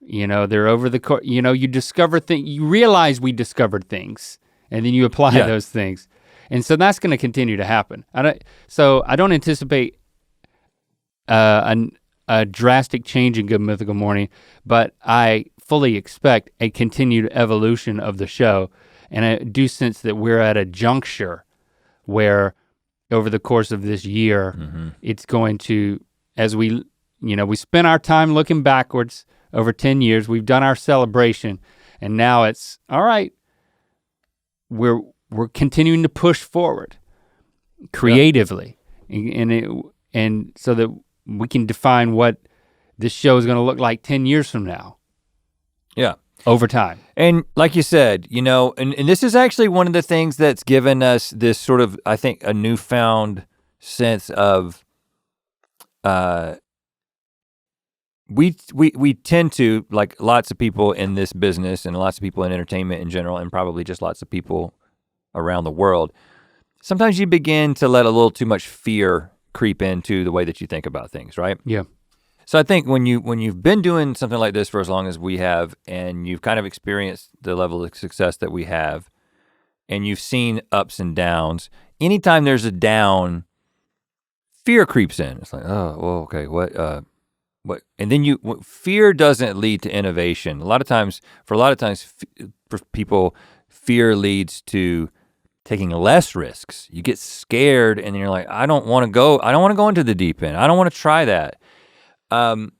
over the course, you discover things, you realize we discovered things, and then you apply those things. And so that's gonna continue to happen. I don't anticipate a drastic change in Good Mythical Morning, but I fully expect a continued evolution of the show. And I do sense that we're at a juncture where over the course of this year, it's going to, as we spent our time looking backwards over 10 years, we've done our celebration, and now it's, all right, we're continuing to push forward creatively, and so that we can define what this show is gonna look like 10 years from now. Yeah. Over time. And like you said, and this is actually one of the things that's given us this sort of, I think, a newfound sense of, we tend to, like lots of people in this business and lots of people in entertainment in general, and probably just lots of people around the world, sometimes you begin to let a little too much fear creep into the way that you think about things, right? Yeah. So I think when you've been doing something like this for as long as we have, and you've kind of experienced the level of success that we have, and you've seen ups and downs, anytime there's a down, fear creeps in. It's like, oh, well, okay, what? And then fear doesn't lead to innovation. For people, fear leads to taking less risks. You get scared, and then you're like, I don't want to go into the deep end. I don't want to try that. And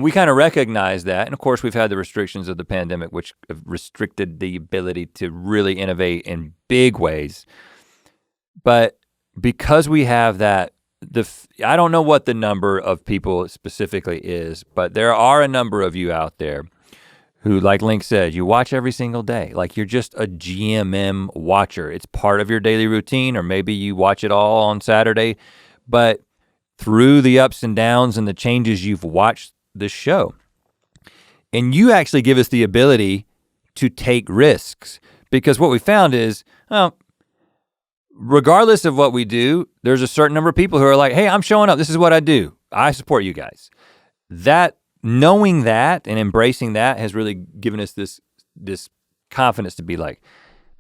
we kind of recognize that. And of course, we've had the restrictions of the pandemic, which have restricted the ability to really innovate in big ways. But because we have that, I don't know what the number of people specifically is, but there are a number of you out there who, like Link said, you watch every single day. Like you're just a GMM watcher. It's part of your daily routine, or maybe you watch it all on Saturday, but through the ups and downs and the changes, you've watched this show. And you actually give us the ability to take risks, because what we found is, regardless of what we do, there's a certain number of people who are like, hey, I'm showing up, this is what I do, I support you guys. Knowing that and embracing that has really given us this confidence to be like,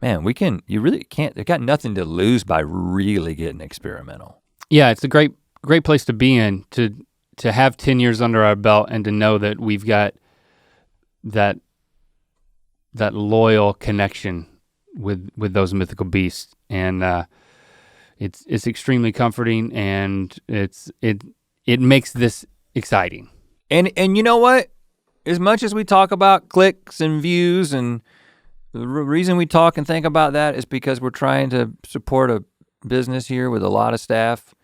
man, you really can't, they've got nothing to lose by really getting experimental. Yeah, it's a great place to be in, to have 10 years under our belt, and to know that we've got that loyal connection with those mythical beasts. And it's extremely comforting, and it makes this exciting. And you know what? As much as we talk about clicks and views, and the reason we talk and think about that is because we're trying to support a business here with a lot of staff.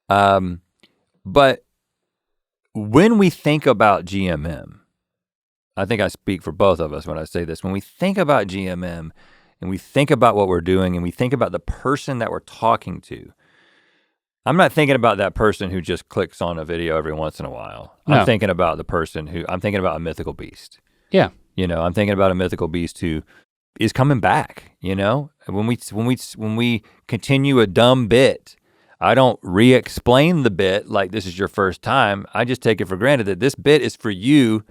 But when we think about GMM, I think I speak for both of us when I say this, when we think about GMM and we think about what we're doing and we think about the person that we're talking to, I'm not thinking about that person who just clicks on a video every once in a while. No. I'm thinking about I'm thinking about a mythical beast. Yeah. I'm thinking about a mythical beast who is coming back, When we continue a dumb bit, I don't re-explain the bit like this is your first time. I just take it for granted that this bit is for you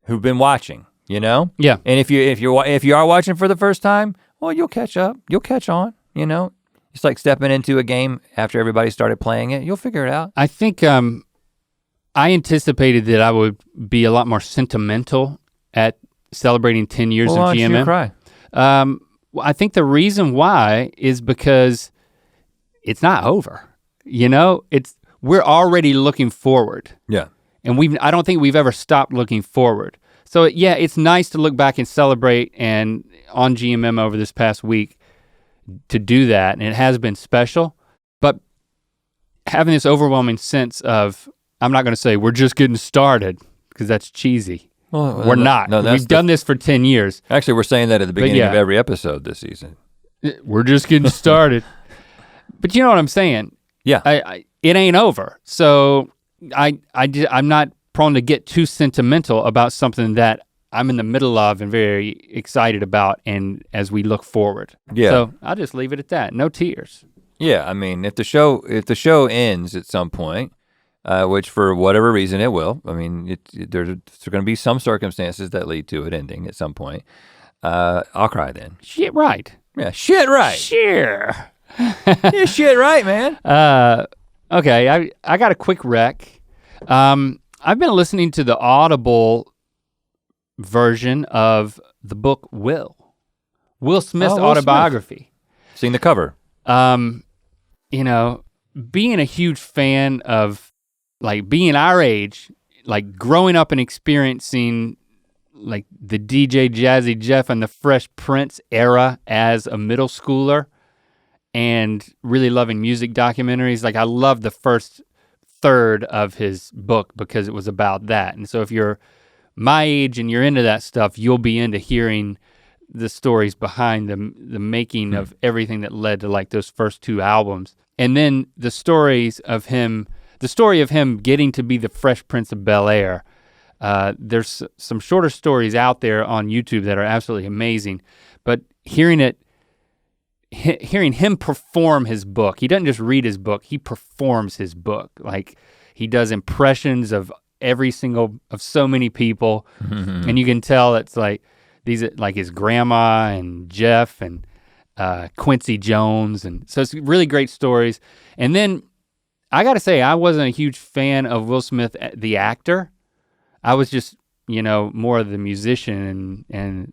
who've been watching, Yeah. And if you are watching for the first time, well, you'll catch up, you'll catch on, It's like stepping into a game after everybody started playing it. You'll figure it out. I think I anticipated that I would be a lot more sentimental at celebrating 10 years of GMM. Why don't you cry? I think the reason why is because it's not over. You know, we're already looking forward. Yeah. And I don't think we've ever stopped looking forward. So yeah, it's nice to look back and celebrate, and on GMM over this past week to do that, and it has been special, but having this overwhelming sense of, I'm not gonna say we're just getting started, because that's cheesy. Well, we're not. No, we've done this for 10 years. Actually, we're saying that at the beginning of every episode this season. We're just getting started. But you know what I'm saying? Yeah. It ain't over. So I'm not prone to get too sentimental about something that I'm in the middle of and very excited about, and as we look forward. Yeah. So I'll just leave it at that. No tears. Yeah, I mean, if the show ends at some point, which for whatever reason it will, I mean, there's gonna be some circumstances that lead to it ending at some point, I'll cry then. Shit right. Yeah, shit right. Sure. Yeah, shit right, man. Okay, I got a quick rec. I've been listening to the Audible version of the book Will Smith's autobiography. Smith. Seen the cover. You know, being a huge fan of, like, being our age, like growing up and experiencing like the DJ Jazzy Jeff and the Fresh Prince era as a middle schooler, and really loving music documentaries. Like, I love the first third of his book because it was about that. And so if you're my age and you're into that stuff, you'll be into hearing the stories behind the making of everything that led to like those first two albums. And then the story of him getting to be the Fresh Prince of Bel-Air. There's some shorter stories out there on YouTube that are absolutely amazing, but hearing him perform his book, he doesn't just read his book, he performs his book. Like, he does impressions of so many people, and you can tell it's like these, like his grandma and Jeff and Quincy Jones, and so it's really great stories. And then I gotta say, I wasn't a huge fan of Will Smith, the actor. I was just, more of the musician and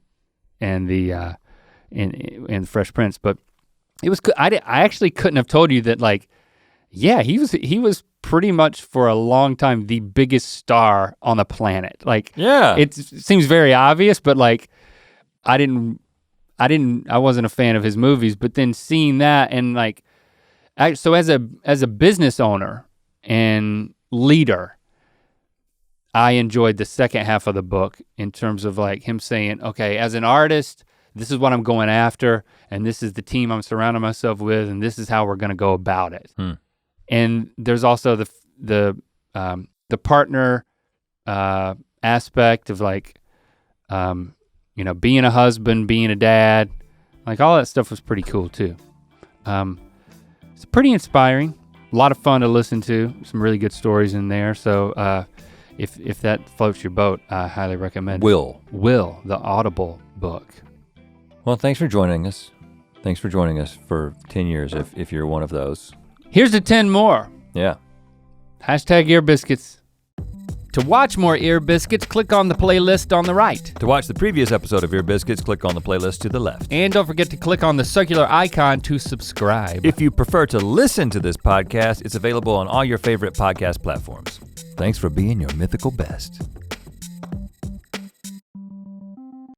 the Fresh Prince. But it was, I actually couldn't have told you that, like, yeah, he was pretty much for a long time the biggest star on the planet. Like, yeah, it seems very obvious, but like, I wasn't a fan of his movies, but then seeing that, and like, so as a business owner and leader, I enjoyed the second half of the book in terms of like him saying, okay, as an artist, this is what I'm going after, and this is the team I'm surrounding myself with, and this is how we're gonna go about it. And there's also the partner aspect of like, being a husband, being a dad, like all that stuff was pretty cool too. It's pretty inspiring, a lot of fun to listen to, some really good stories in there. So if that floats your boat, I highly recommend Will, the Audible book. Well, thanks for joining us. Thanks for joining us for 10 years if you're one of those. Here's to 10 more. Yeah. # Ear Biscuits. To watch more Ear Biscuits, click on the playlist on the right. To watch the previous episode of Ear Biscuits, click on the playlist to the left. And don't forget to click on the circular icon to subscribe. If you prefer to listen to this podcast, it's available on all your favorite podcast platforms. Thanks for being your mythical best.